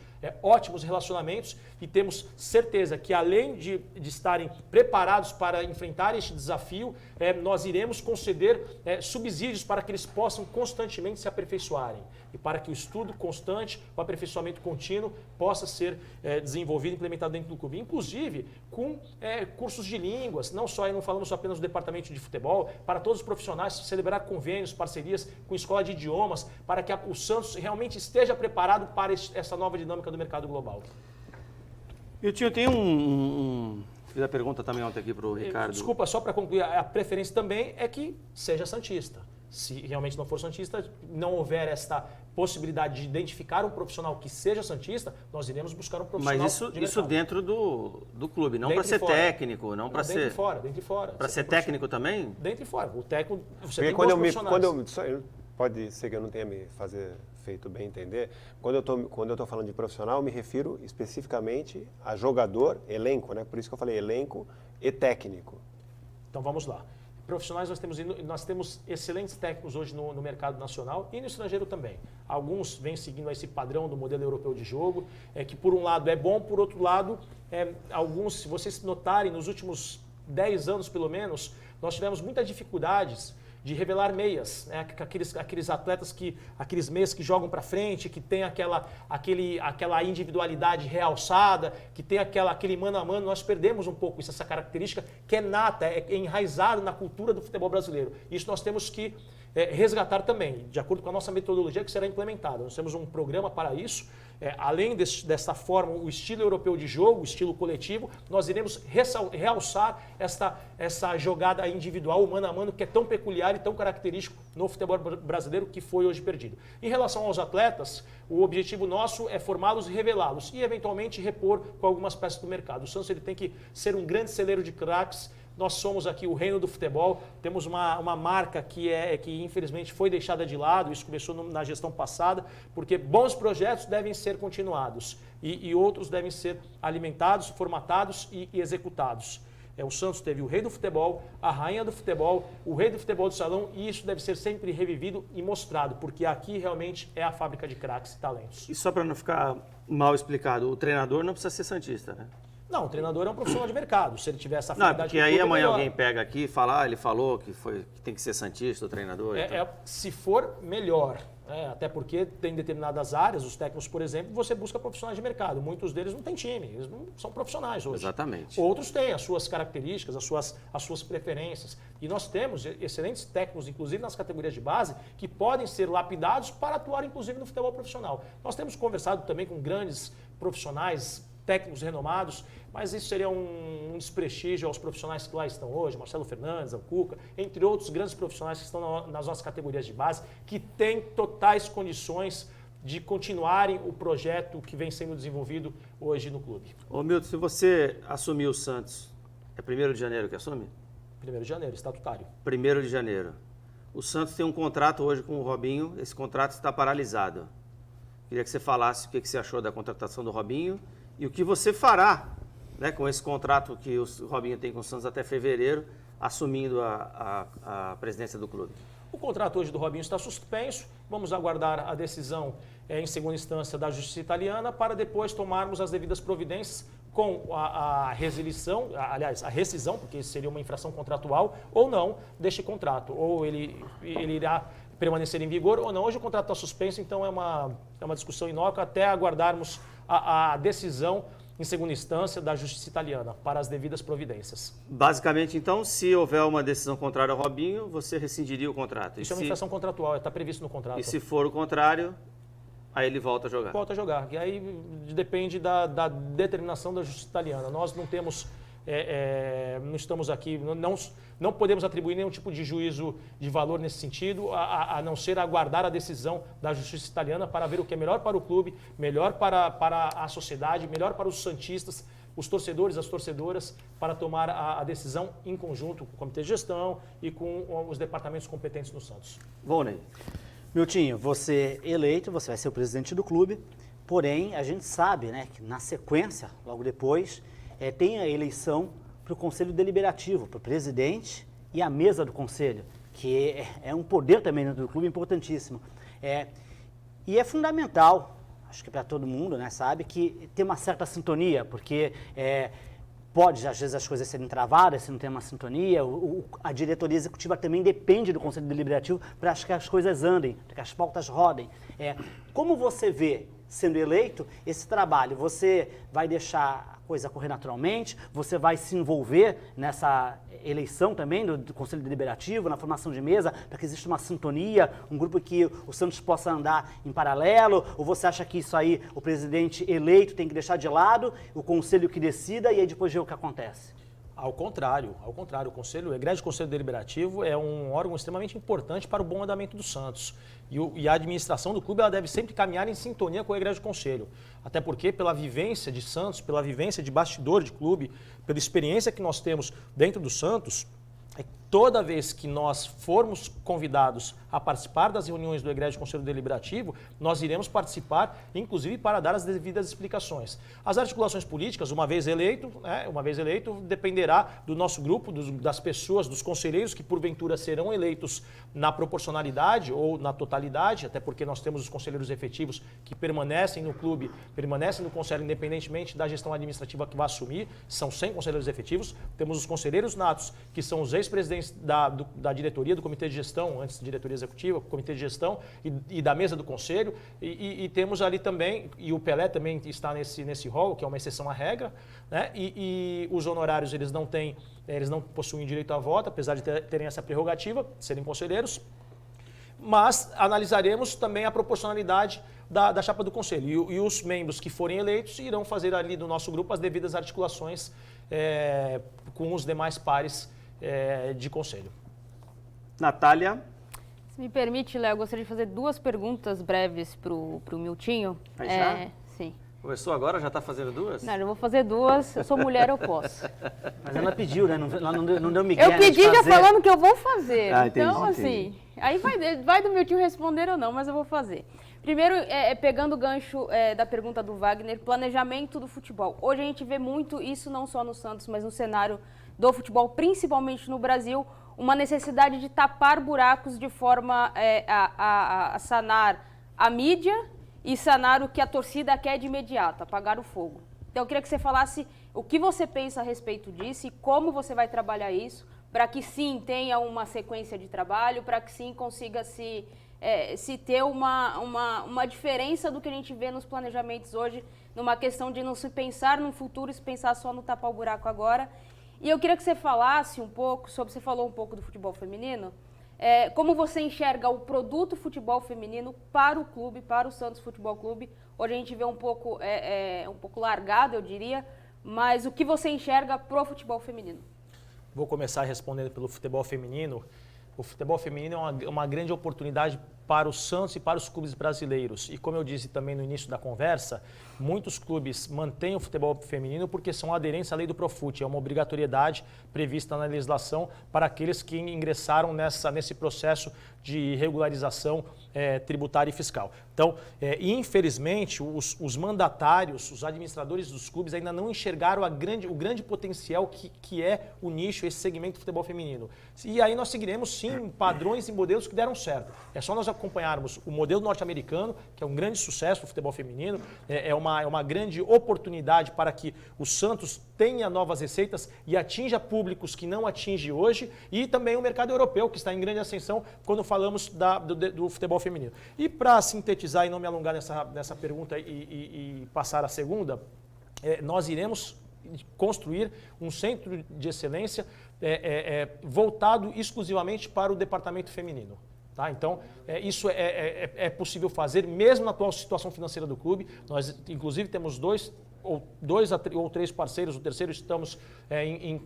ótimos relacionamentos e temos certeza que, além de estarem preparados para enfrentar este desafio, nós iremos conceder subsídios para que eles possam constantemente se aperfeiçoarem e para que o estudo constante, o aperfeiçoamento contínuo possa ser desenvolvido e implementado dentro do clube, inclusive com cursos de línguas, não falamos apenas do departamento de futebol, para todos os profissionais, celebrar convênios, parcerias com escola de idiomas, para que o Santos realmente esteja preparado para essa nova dinâmica do mercado global. E o tio tem fiz a pergunta também ontem aqui para o Ricardo. Desculpa, só para concluir, a preferência também é que seja santista. Se realmente não for santista, não houver esta possibilidade de identificar um profissional que seja santista, nós iremos buscar um profissional. Mas isso dentro do clube, não para ser técnico, não para ser... Dentro e fora. Para ser técnico também? Dentro e fora. O técnico, você Porque tem bons profissionais. Pode ser que eu não tenha me feito bem entender. Quando eu estou falando de profissional, eu me refiro especificamente a jogador, elenco, né? Por isso que eu falei elenco e técnico. Então vamos lá. Profissionais, nós temos excelentes técnicos hoje no mercado nacional e no estrangeiro também. Alguns vêm seguindo esse padrão do modelo europeu de jogo, que por um lado é bom, por outro lado, alguns, se vocês notarem, nos últimos 10 anos pelo menos, nós tivemos muitas dificuldades de revelar meias, né? Aqueles atletas aqueles meias que jogam para frente, que tem aquela individualidade realçada, que tem aquele mano a mano. Nós perdemos um pouco essa característica que é nata, é enraizada na cultura do futebol brasileiro. Isso nós temos que resgatar também, de acordo com a nossa metodologia que será implementada. Nós temos um programa para isso. Além dessa forma, o estilo europeu de jogo, o estilo coletivo, nós iremos realçar essa jogada individual, mano a mano, que é tão peculiar e tão característico no futebol brasileiro, que foi hoje perdido. Em relação aos atletas, o objetivo nosso é formá-los e revelá-los e, eventualmente, repor com algumas peças do mercado. O Santos ele tem que ser um grande celeiro de craques. Nós somos aqui o reino do futebol, temos uma marca que infelizmente foi deixada de lado, isso começou na gestão passada, porque bons projetos devem ser continuados e outros devem ser alimentados, formatados e executados. O Santos teve o rei do futebol, a rainha do futebol, o rei do futebol do salão, e isso deve ser sempre revivido e mostrado, porque aqui realmente é a fábrica de craques e talentos. E só para não ficar mal explicado, o treinador não precisa ser santista, né? Não, o treinador é um profissional de mercado. Se ele tiver essa afinidade... Não, porque aí amanhã alguém pega aqui e fala, ele falou que tem que ser santista, o treinador. Se for, melhor. Até porque tem determinadas áreas, os técnicos, por exemplo, você busca profissionais de mercado. Muitos deles não têm time, eles não são profissionais hoje. Exatamente. Outros têm as suas características, as suas preferências. E nós temos excelentes técnicos, inclusive nas categorias de base, que podem ser lapidados para atuar, inclusive, no futebol profissional. Nós temos conversado também com grandes profissionais técnicos renomados, mas isso seria um desprestígio aos profissionais que lá estão hoje, Marcelo Fernandes, Cuca, entre outros grandes profissionais que estão nas nossas categorias de base, que têm totais condições de continuarem o projeto que vem sendo desenvolvido hoje no clube. Ô Milton, se você assumir o Santos, é 1º de janeiro que assume? 1º de janeiro, estatutário. 1º de janeiro. O Santos tem um contrato hoje com o Robinho, esse contrato está paralisado. Queria que você falasse o que você achou da contratação do Robinho e o que você fará, né, com esse contrato que o Robinho tem com o Santos até fevereiro, assumindo a presidência do clube. O contrato hoje do Robinho está suspenso, vamos aguardar a decisão em segunda instância da Justiça Italiana para depois tomarmos as devidas providências com a resilição, aliás, a rescisão, porque isso seria uma infração contratual, ou não, deste contrato. Ou ele irá permanecer em vigor ou não. Hoje o contrato está suspenso, então é uma discussão inócua até aguardarmos a decisão em segunda instância da Justiça Italiana para as devidas providências. Basicamente, então, se houver uma decisão contrária ao Robinho, você rescindiria o contrato. Isso é uma infração contratual, está previsto no contrato. E se for o contrário, aí ele volta a jogar. Volta a jogar. E aí depende da determinação da Justiça Italiana. Nós não temos, não estamos aqui, não podemos atribuir nenhum tipo de juízo de valor nesse sentido, a não ser aguardar a decisão da Justiça Italiana para ver o que é melhor para o clube, melhor para a sociedade, melhor para os santistas, os torcedores, as torcedoras, para tomar a decisão em conjunto com o Comitê de Gestão e com os departamentos competentes no Santos. Volney. Miltinho, você eleito, você vai ser o presidente do clube, porém a gente sabe, né, que na sequência, logo depois, tem a eleição para o Conselho Deliberativo, para o presidente e a mesa do Conselho, que é um poder também dentro do clube importantíssimo. E é fundamental, acho que para todo mundo, né, sabe, que tem uma certa sintonia, porque pode, às vezes, as coisas serem travadas se não tem uma sintonia. A diretoria executiva também depende do Conselho Deliberativo para que as coisas andem, para que as pautas rodem. Como você vê, sendo eleito, esse trabalho? Você vai deixar a coisa correr naturalmente? Você vai se envolver nessa eleição também do Conselho Deliberativo, na formação de mesa, para que exista uma sintonia, um grupo que o Santos possa andar em paralelo? Ou você acha que isso aí, o presidente eleito tem que deixar de lado, o Conselho que decida e aí depois ver o que acontece? Ao contrário, o Egrégio Conselho Deliberativo é um órgão extremamente importante para o bom andamento do Santos. E a administração do clube ela deve sempre caminhar em sintonia com o Egrégio Conselho. Até porque, pela vivência de Santos, pela vivência de bastidor de clube, pela experiência que nós temos dentro do Santos, toda vez que nós formos convidados a participar das reuniões do Egrégio Conselho Deliberativo, nós iremos participar, inclusive para dar as devidas explicações. As articulações políticas, uma vez eleito, dependerá do nosso grupo, das pessoas, dos conselheiros que porventura serão eleitos na proporcionalidade ou na totalidade, até porque nós temos os conselheiros efetivos que permanecem no clube, permanecem no conselho independentemente da gestão administrativa que vai assumir, são 100 conselheiros efetivos, temos os conselheiros natos, que são os ex-presidentes da diretoria, do comitê de gestão, antes da diretoria executiva, comitê de gestão e da mesa do conselho, e temos ali também, e o Pelé também está nesse rol, que é uma exceção à regra, né? E os honorários eles não possuem direito a voto, apesar de terem essa prerrogativa, de serem conselheiros, mas analisaremos também a proporcionalidade da chapa do conselho, e os membros que forem eleitos irão fazer ali do nosso grupo as devidas articulações com os demais pares de conselho. Natália. Se me permite, Léo, eu gostaria de fazer 2 perguntas breves para o Miltinho. Mas já? Sim. Começou agora? Já está fazendo 2? Não, eu vou fazer 2. Eu sou mulher, eu posso. Mas ela pediu, né? Ela não deu migué. Eu pedi já falando que eu vou fazer. Ah, entendi, então, assim, aí vai do Miltinho responder ou não, mas eu vou fazer. Primeiro, pegando o gancho da pergunta do Wagner, planejamento do futebol. Hoje a gente vê muito isso, não só no Santos, mas no cenário do futebol, principalmente no Brasil, uma necessidade de tapar buracos de forma a sanar a mídia e sanar o que a torcida quer de imediato, apagar o fogo. Então eu queria que você falasse o que você pensa a respeito disso e como você vai trabalhar isso, para que sim tenha uma sequência de trabalho, para que sim consiga se ter uma diferença do que a gente vê nos planejamentos hoje, numa questão de não se pensar no futuro e se pensar só no tapar o buraco agora. E eu queria que você falasse um pouco você falou um pouco do futebol feminino, como você enxerga o produto futebol feminino para o clube, para o Santos Futebol Clube? Hoje a gente vê um pouco largado, eu diria, mas o que você enxerga pro futebol feminino? Vou começar respondendo pelo futebol feminino. O futebol feminino é uma grande oportunidade para o Santos e para os clubes brasileiros. E como eu disse também no início da conversa, muitos clubes mantêm o futebol feminino porque são aderentes à lei do Profut. É uma obrigatoriedade prevista na legislação para aqueles que ingressaram nesse processo de regularização tributária e fiscal. Então, infelizmente, os mandatários, os administradores dos clubes ainda não enxergaram o grande potencial que é o nicho, esse segmento do futebol feminino. E aí nós seguiremos, sim, padrões e modelos que deram certo. É só nós acompanharmos o modelo norte-americano, que é um grande sucesso do futebol feminino, é uma grande oportunidade para que o Santos tenha novas receitas e atinja públicos que não atinge hoje, e também o mercado europeu, que está em grande ascensão quando falamos do futebol feminino. E para sintetizar e não me alongar nessa pergunta e passar a segunda, nós iremos construir um centro de excelência voltado exclusivamente para o departamento feminino. Tá? Então, isso é possível fazer, mesmo na atual situação financeira do clube. Nós, inclusive, temos dois ou três parceiros, o terceiro estamos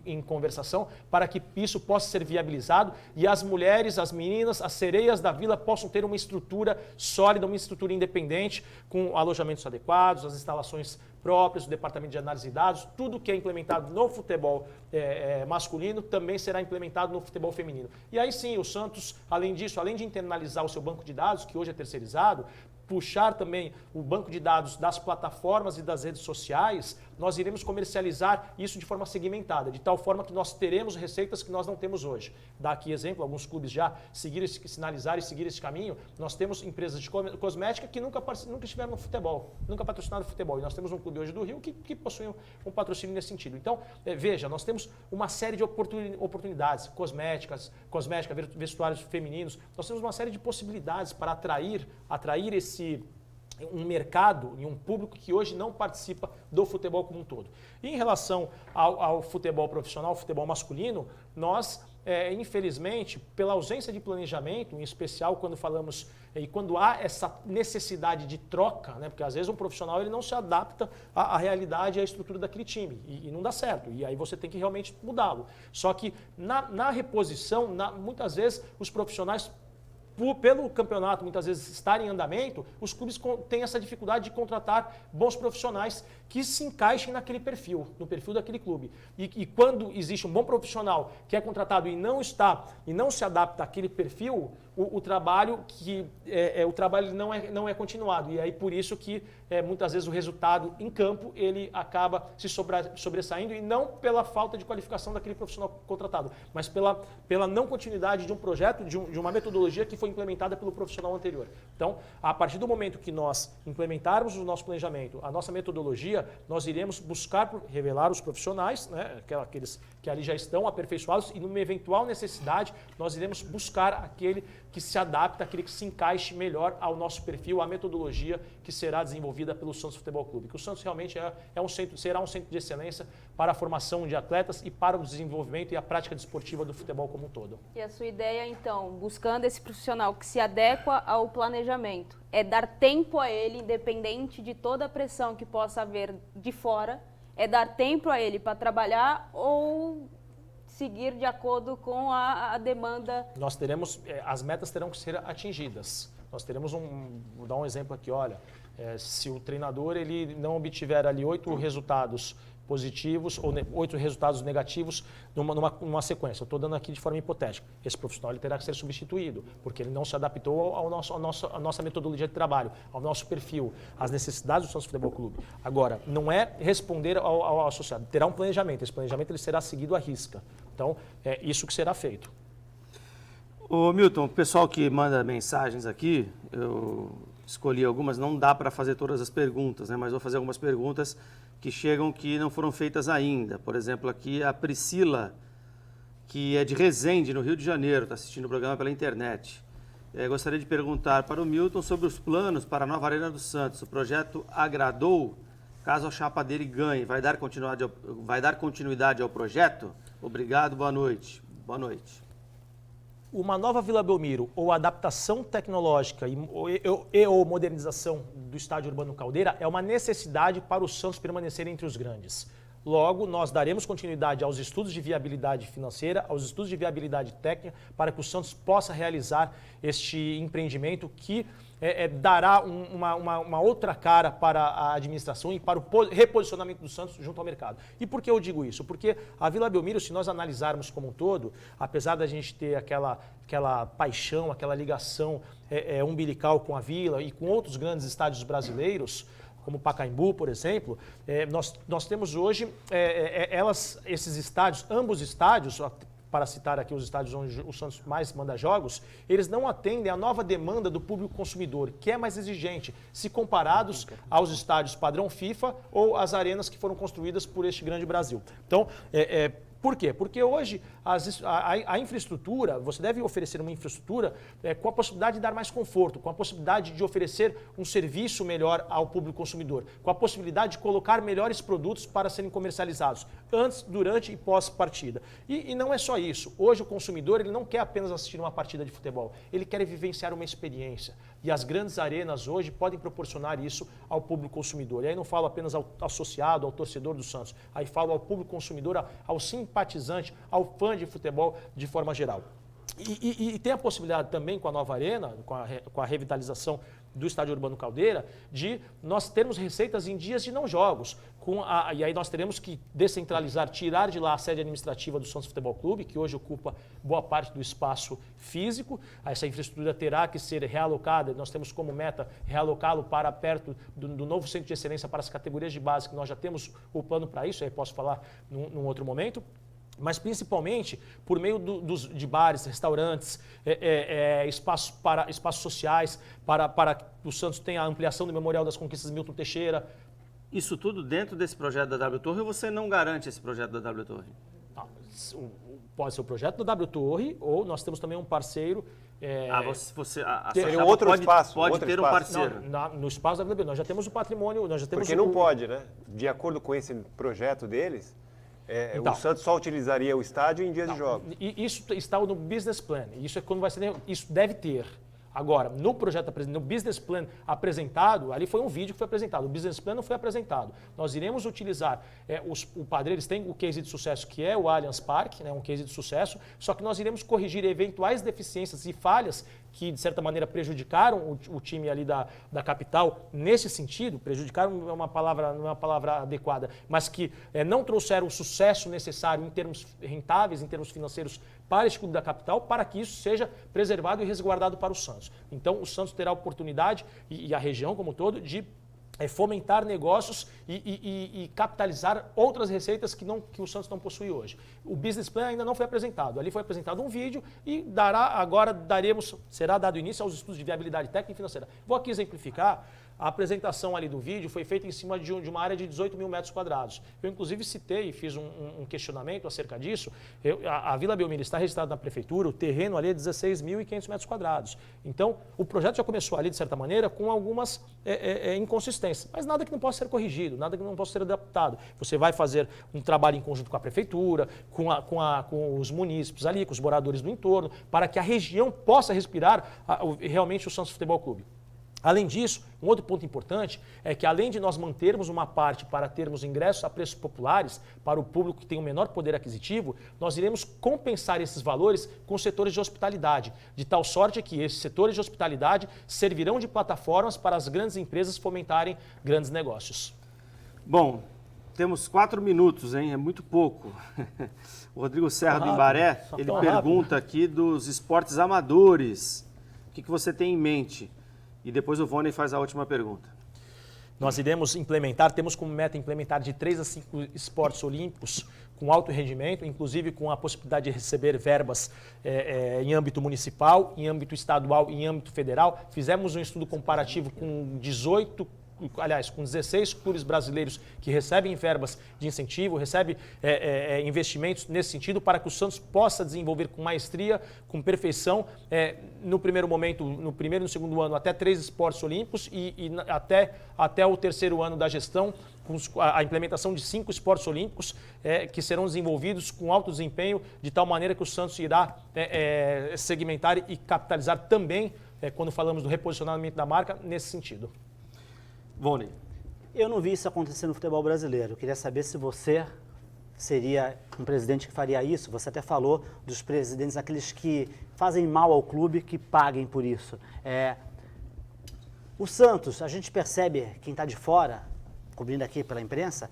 em conversação, para que isso possa ser viabilizado e as mulheres, as meninas, as sereias da vila possam ter uma estrutura sólida, uma estrutura independente, com alojamentos adequados, as instalações próprias, o departamento de análise de dados, tudo que é implementado no futebol masculino também será implementado no futebol feminino. E aí sim, o Santos, além disso, além de internalizar o seu banco de dados, que hoje é terceirizado, puxar também o banco de dados das plataformas e das redes sociais, nós iremos comercializar isso de forma segmentada, de tal forma que nós teremos receitas que nós não temos hoje. Dá aqui exemplo, alguns clubes já sinalizaram e seguiram esse caminho. Nós temos empresas de cosmética que nunca estiveram no futebol, nunca patrocinaram futebol. E nós temos um clube hoje do Rio que possui um patrocínio nesse sentido. Então, veja, nós temos uma série de oportunidades, cosmética, vestuários femininos, nós temos uma série de possibilidades para atrair um mercado e um público que hoje não participa do futebol como um todo. E em relação ao futebol profissional, ao futebol masculino, nós, infelizmente, pela ausência de planejamento, em especial quando falamos e quando há essa necessidade de troca, né, porque às vezes um profissional ele não se adapta à realidade e à estrutura daquele time e não dá certo, e aí você tem que realmente mudá-lo. Só que na reposição, muitas vezes os profissionais, pelo campeonato muitas vezes estar em andamento, os clubes têm essa dificuldade de contratar bons profissionais que se encaixem naquele perfil, no perfil daquele clube. E quando existe um bom profissional que é contratado e não se adapta àquele perfil, o trabalho não é continuado. E aí por isso que muitas vezes o resultado em campo ele acaba se sobressaindo, e não pela falta de qualificação daquele profissional contratado, mas pela não continuidade de um projeto, de uma metodologia que foi implementada pelo profissional anterior. Então, a partir do momento que nós implementarmos o nosso planejamento, a nossa metodologia, nós iremos buscar revelar os profissionais, né, aqueles que ali já estão aperfeiçoados, e numa eventual necessidade, nós iremos buscar aquele que se adapta, aquele que se encaixe melhor ao nosso perfil, à metodologia que será desenvolvida pelo Santos Futebol Clube. Que o Santos realmente será um centro de excelência para a formação de atletas e para o desenvolvimento e a prática desportiva do futebol como um todo. E a sua ideia, então, buscando esse profissional que se adequa ao planejamento, é dar tempo a ele, independente de toda a pressão que possa haver de fora, é dar tempo a ele para trabalhar ou seguir de acordo com a demanda? Nós teremos, as metas terão que ser atingidas. Nós teremos vou dar um exemplo aqui, olha, se o treinador ele não obtiver ali 8 resultados positivos ou 8 resultados negativos numa sequência. Eu estou dando aqui de forma hipotética. Esse profissional ele terá que ser substituído, porque ele não se adaptou à nossa metodologia de trabalho, ao nosso perfil, às necessidades do Santos Futebol Clube. Agora, não é responder ao associado. Terá um planejamento. Esse planejamento ele será seguido à risca. Então, é isso que será feito. Ô Milton, o pessoal que manda mensagens aqui, eu escolhi algumas, não dá para fazer todas as perguntas, né? Mas vou fazer algumas perguntas que chegam que não foram feitas ainda. Por exemplo, aqui a Priscila, que é de Resende, no Rio de Janeiro, está assistindo o programa pela internet. Gostaria de perguntar para o Milton sobre os planos para a nova Arena do Santos. O projeto agradou? Caso a chapa dele ganhe, vai dar continuidade ao projeto? Obrigado, boa noite. Boa noite. uma nova Vila Belmiro ou adaptação tecnológica ou modernização do estádio Urbano Caldeira é uma necessidade para o Santos permanecer entre os grandes. Logo, nós daremos continuidade aos estudos de viabilidade financeira, aos estudos de viabilidade técnica, para que o Santos possa realizar este empreendimento que dará uma outra cara para a administração e para o reposicionamento do Santos junto ao mercado. E por que eu digo isso? Porque a Vila Belmiro, se nós analisarmos como um todo, apesar da gente ter aquela paixão, aquela ligação umbilical com a Vila e com outros grandes estádios brasileiros, como Pacaembu, por exemplo, nós temos hoje esses estádios, ambos estádios, para citar aqui os estádios onde o Santos mais manda jogos, eles não atendem à nova demanda do público consumidor, que é mais exigente, se comparados aos estádios padrão FIFA ou às arenas que foram construídas por este grande Brasil. Então, por quê? Porque hoje a infraestrutura, você deve oferecer uma infraestrutura com a possibilidade de dar mais conforto, com a possibilidade de oferecer um serviço melhor ao público consumidor, com a possibilidade de colocar melhores produtos para serem comercializados antes, durante e pós-partida. E não é só isso. Hoje o consumidor ele não quer apenas assistir uma partida de futebol, ele quer vivenciar uma experiência. E as grandes arenas hoje podem proporcionar isso ao público consumidor. E aí não falo apenas ao associado, ao torcedor do Santos, aí falo ao público consumidor, ao simpatizante, ao fã de futebol de forma geral. E tem a possibilidade também com a nova arena, com a revitalização do Estádio Urbano Caldeira, de nós termos receitas em dias de não jogos. E aí nós teremos que descentralizar, tirar de lá a sede administrativa do Santos Futebol Clube, que hoje ocupa boa parte do espaço físico. Essa infraestrutura terá que ser realocada, nós temos como meta realocá-lo para perto do novo centro de excelência para as categorias de base, que nós já temos o plano para isso, aí posso falar num outro momento. Mas principalmente por meio de bares, restaurantes, espaços sociais, para que o Santos tenha a ampliação do Memorial das Conquistas Milton Teixeira. Isso tudo dentro desse projeto da W Torre ou você não garante esse projeto da W Torre? Pode ser o projeto da W Torre ou nós temos também um parceiro. Seria outro espaço. Pode ter um parceiro. No espaço da WB, nós já temos o patrimônio. Nós já temos Porque não pode, né? De acordo com esse projeto deles, o Santos só utilizaria o estádio em dias de jogos. E isso está no business plan. Isso é quando vai ser. Isso deve ter. Agora, no projeto no business plan apresentado, ali foi um vídeo que foi apresentado. O business plan não foi apresentado. Nós iremos utilizar o padrão, eles têm o case de sucesso que é o Allianz Parque, né, um case de sucesso, só que nós iremos corrigir eventuais deficiências e falhas que, de certa maneira, prejudicaram o time ali da capital nesse sentido. Prejudicaram não é uma palavra adequada, mas que não trouxeram o sucesso necessário em termos rentáveis, em termos financeiros para este clube da capital, para que isso seja preservado e resguardado para o Santos. Então, o Santos terá a oportunidade, e a região como um todo, de fomentar negócios e capitalizar outras receitas que o Santos não possui hoje. O business plan ainda não foi apresentado. Ali foi apresentado um vídeo e será dado início aos estudos de viabilidade técnica e financeira. Vou aqui exemplificar. A apresentação ali do vídeo foi feita em cima de uma área de 18 mil metros quadrados. Eu, inclusive, citei e fiz um questionamento acerca disso. A Vila Belmiro está registrada na prefeitura, o terreno ali é 16.500 metros quadrados. Então, o projeto já começou ali, de certa maneira, com algumas inconsistências, mas nada que não possa ser corrigido, nada que não possa ser adaptado. Você vai fazer um trabalho em conjunto com a prefeitura, com os munícipes ali, com os moradores do entorno, para que a região possa respirar realmente o Santos Futebol Clube. Além disso, um outro ponto importante é que, além de nós mantermos uma parte para termos ingressos a preços populares para o público que tem o menor poder aquisitivo, nós iremos compensar esses valores com setores de hospitalidade, de tal sorte que esses setores de hospitalidade servirão de plataformas para as grandes empresas fomentarem grandes negócios. Bom, temos 4 minutos, hein? É muito pouco. O Rodrigo Serra do Imbaré, ele pergunta aqui dos esportes amadores. O que você tem em mente? E depois o Vônei faz a última pergunta. Nós iremos temos como meta implementar de 3 a 5 esportes olímpicos com alto rendimento, inclusive com a possibilidade de receber verbas em âmbito municipal, em âmbito estadual e em âmbito federal. Fizemos um estudo comparativo com 18 aliás, com 16 clubes brasileiros que recebem verbas de incentivo, recebem investimentos nesse sentido para que o Santos possa desenvolver com maestria, com perfeição, no primeiro momento, no primeiro e no segundo ano, até 3 esportes olímpicos e até o terceiro ano da gestão, com a implementação de 5 esportes olímpicos que serão desenvolvidos com alto desempenho, de tal maneira que o Santos irá segmentar e capitalizar também, quando falamos do reposicionamento da marca, nesse sentido. Vone. Eu não vi isso acontecer no futebol brasileiro. Eu queria saber se você seria um presidente que faria isso. Você até falou dos presidentes, aqueles que fazem mal ao clube, que paguem por isso. O Santos, a gente percebe, quem está de fora, cobrindo aqui pela imprensa,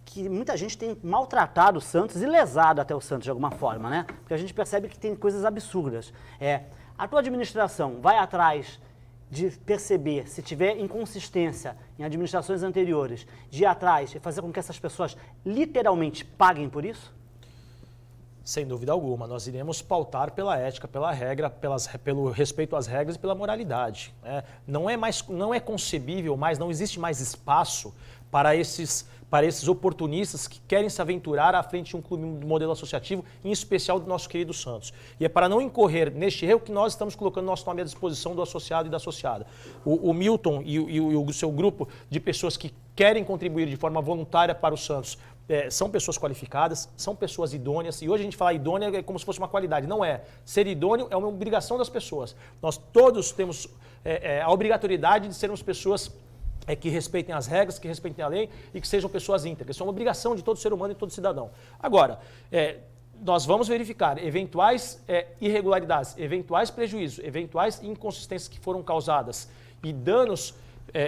que muita gente tem maltratado o Santos e lesado até o Santos de alguma forma, né? Porque a gente percebe que tem coisas absurdas. A tua administração vai atrás de perceber se tiver inconsistência em administrações anteriores, de ir atrás e fazer com que essas pessoas literalmente paguem por isso? Sem dúvida alguma, nós iremos pautar pela ética, pela regra, pelo respeito às regras e pela moralidade. Não é concebível mais, não existe mais espaço para esses oportunistas que querem se aventurar à frente de um clube de modelo associativo, em especial do nosso querido Santos. E é para não incorrer neste erro que nós estamos colocando nosso nome à disposição do associado e da associada. O Milton e o seu grupo de pessoas que querem contribuir de forma voluntária para o Santos são pessoas qualificadas, são pessoas idôneas, e hoje a gente fala idônea é como se fosse uma qualidade, não é. Ser idôneo é uma obrigação das pessoas. Nós todos temos a obrigatoriedade de sermos pessoas que respeitem as regras, que respeitem a lei e que sejam pessoas íntegras. Isso é uma obrigação de todo ser humano e todo cidadão. Agora, nós vamos verificar eventuais irregularidades, eventuais prejuízos, eventuais inconsistências que foram causadas e danos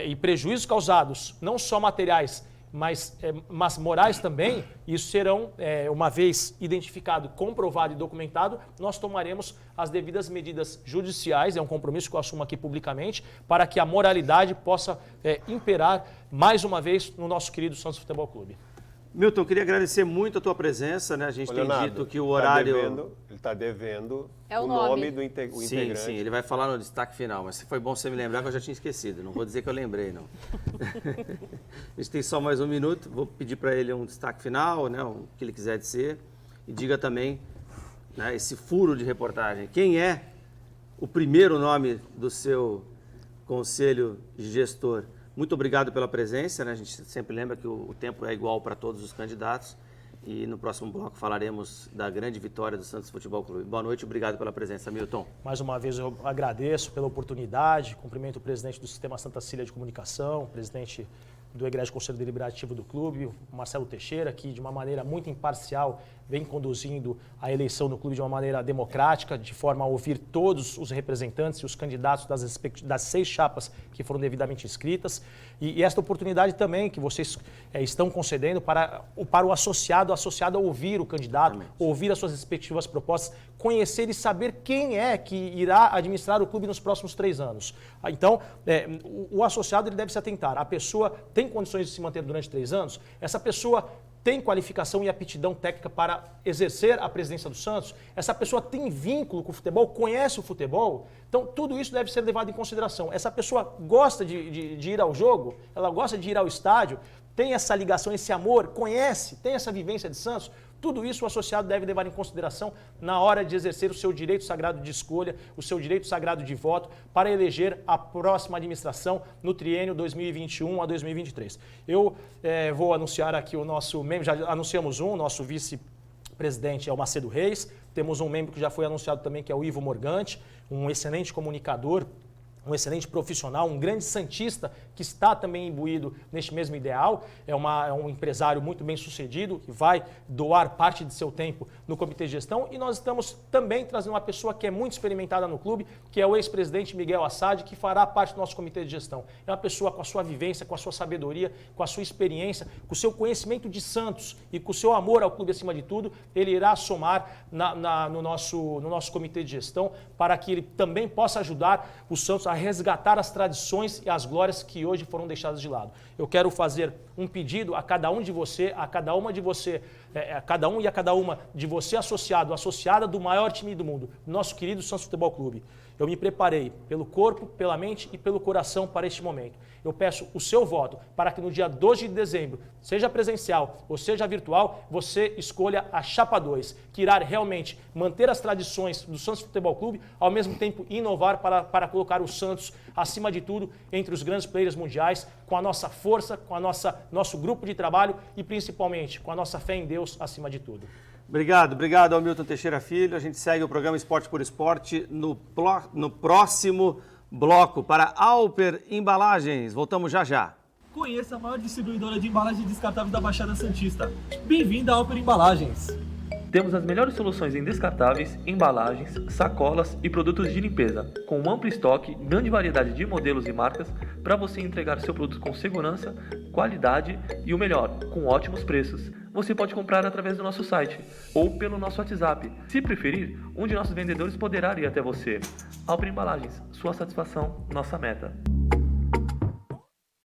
e prejuízos causados, não só materiais, mas morais também. Isso serão, uma vez identificado, comprovado e documentado, nós tomaremos as devidas medidas judiciais, é um compromisso que eu assumo aqui publicamente, para que a moralidade possa imperar mais uma vez no nosso querido Santos Futebol Clube. Milton, queria agradecer muito a tua presença, né? A gente tem dito que o horário... Ele está devendo o nome do integrante. Sim, ele vai falar no destaque final, mas foi bom você me lembrar que eu já tinha esquecido. Não vou dizer que eu lembrei, não. A gente tem só mais um minuto, vou pedir para ele um destaque final, né? O que ele quiser dizer. E diga também, né, esse furo de reportagem. Quem é o primeiro nome do seu conselho gestor? Muito obrigado pela presença, né? A gente sempre lembra que o tempo é igual para todos os candidatos e no próximo bloco falaremos da grande vitória do Santos Futebol Clube. Boa noite, obrigado pela presença, Milton. Mais uma vez eu agradeço pela oportunidade, cumprimento o presidente do Sistema Santa Cília de Comunicação, presidente do Egrégio Conselho Deliberativo do clube, o Marcelo Teixeira, que de uma maneira muito imparcial vem conduzindo a eleição do clube de uma maneira democrática, de forma a ouvir todos os representantes e os candidatos das 6 chapas que foram devidamente inscritas. E esta oportunidade também que vocês estão concedendo para o associado a ouvir o candidato, ouvir as suas respectivas propostas, conhecer e saber quem é que irá administrar o clube nos próximos 3 anos. Então, o associado ele deve se atentar. A pessoa tem condições de se manter durante 3 anos? Essa pessoa tem qualificação e aptidão técnica para exercer a presidência do Santos? Essa pessoa tem vínculo com o futebol, conhece o futebol? Então, tudo isso deve ser levado em consideração. Essa pessoa gosta de ir ao jogo? Ela gosta de ir ao estádio? Tem essa ligação, esse amor? Conhece? Tem essa vivência de Santos? Tudo isso o associado deve levar em consideração na hora de exercer o seu direito sagrado de escolha, o seu direito sagrado de voto para eleger a próxima administração no triênio 2021 a 2023. Eu vou anunciar aqui o nosso membro, já anunciamos nosso vice-presidente é o Macedo Reis, temos um membro que já foi anunciado também, que é o Ivo Morgante, um excelente comunicador, um excelente profissional, um grande santista que está também imbuído neste mesmo ideal. É um empresário muito bem sucedido, que vai doar parte de seu tempo no comitê de gestão. E nós estamos também trazendo uma pessoa que é muito experimentada no clube, que é o ex-presidente Miguel Assad, que fará parte do nosso comitê de gestão. É uma pessoa com a sua vivência, com a sua sabedoria, com a sua experiência, com o seu conhecimento de Santos e com o seu amor ao clube acima de tudo. Ele irá somar no nosso comitê de gestão para que ele também possa ajudar o Santos a resgatar as tradições e as glórias que hoje foram deixadas de lado. Eu quero fazer um pedido a cada um de você, a cada uma de você, a cada um e a cada uma de você associada do maior time do mundo, nosso querido Santos Futebol Clube. Eu me preparei pelo corpo, pela mente e pelo coração para este momento. Eu peço o seu voto para que no dia 12 de dezembro, seja presencial ou seja virtual, você escolha a Chapa 2, que irá realmente manter as tradições do Santos Futebol Clube, ao mesmo tempo inovar para colocar o Santos, acima de tudo, entre os grandes players mundiais, com a nossa força, com nosso grupo de trabalho e principalmente com a nossa fé em Deus acima de tudo. Obrigado, Hamilton Teixeira Filho. A gente segue o programa Esporte por Esporte no próximo bloco para Alper Embalagens. Voltamos já já. Conheça a maior distribuidora de embalagens descartáveis da Baixada Santista. Bem-vindo à Alper Embalagens. Temos as melhores soluções em descartáveis, embalagens, sacolas e produtos de limpeza, com um amplo estoque, grande variedade de modelos e marcas, para você entregar seu produto com segurança, qualidade e o melhor, com ótimos preços. Você pode comprar através do nosso site ou pelo nosso WhatsApp. Se preferir, um de nossos vendedores poderá ir até você. Alper Embalagens, sua satisfação, nossa meta.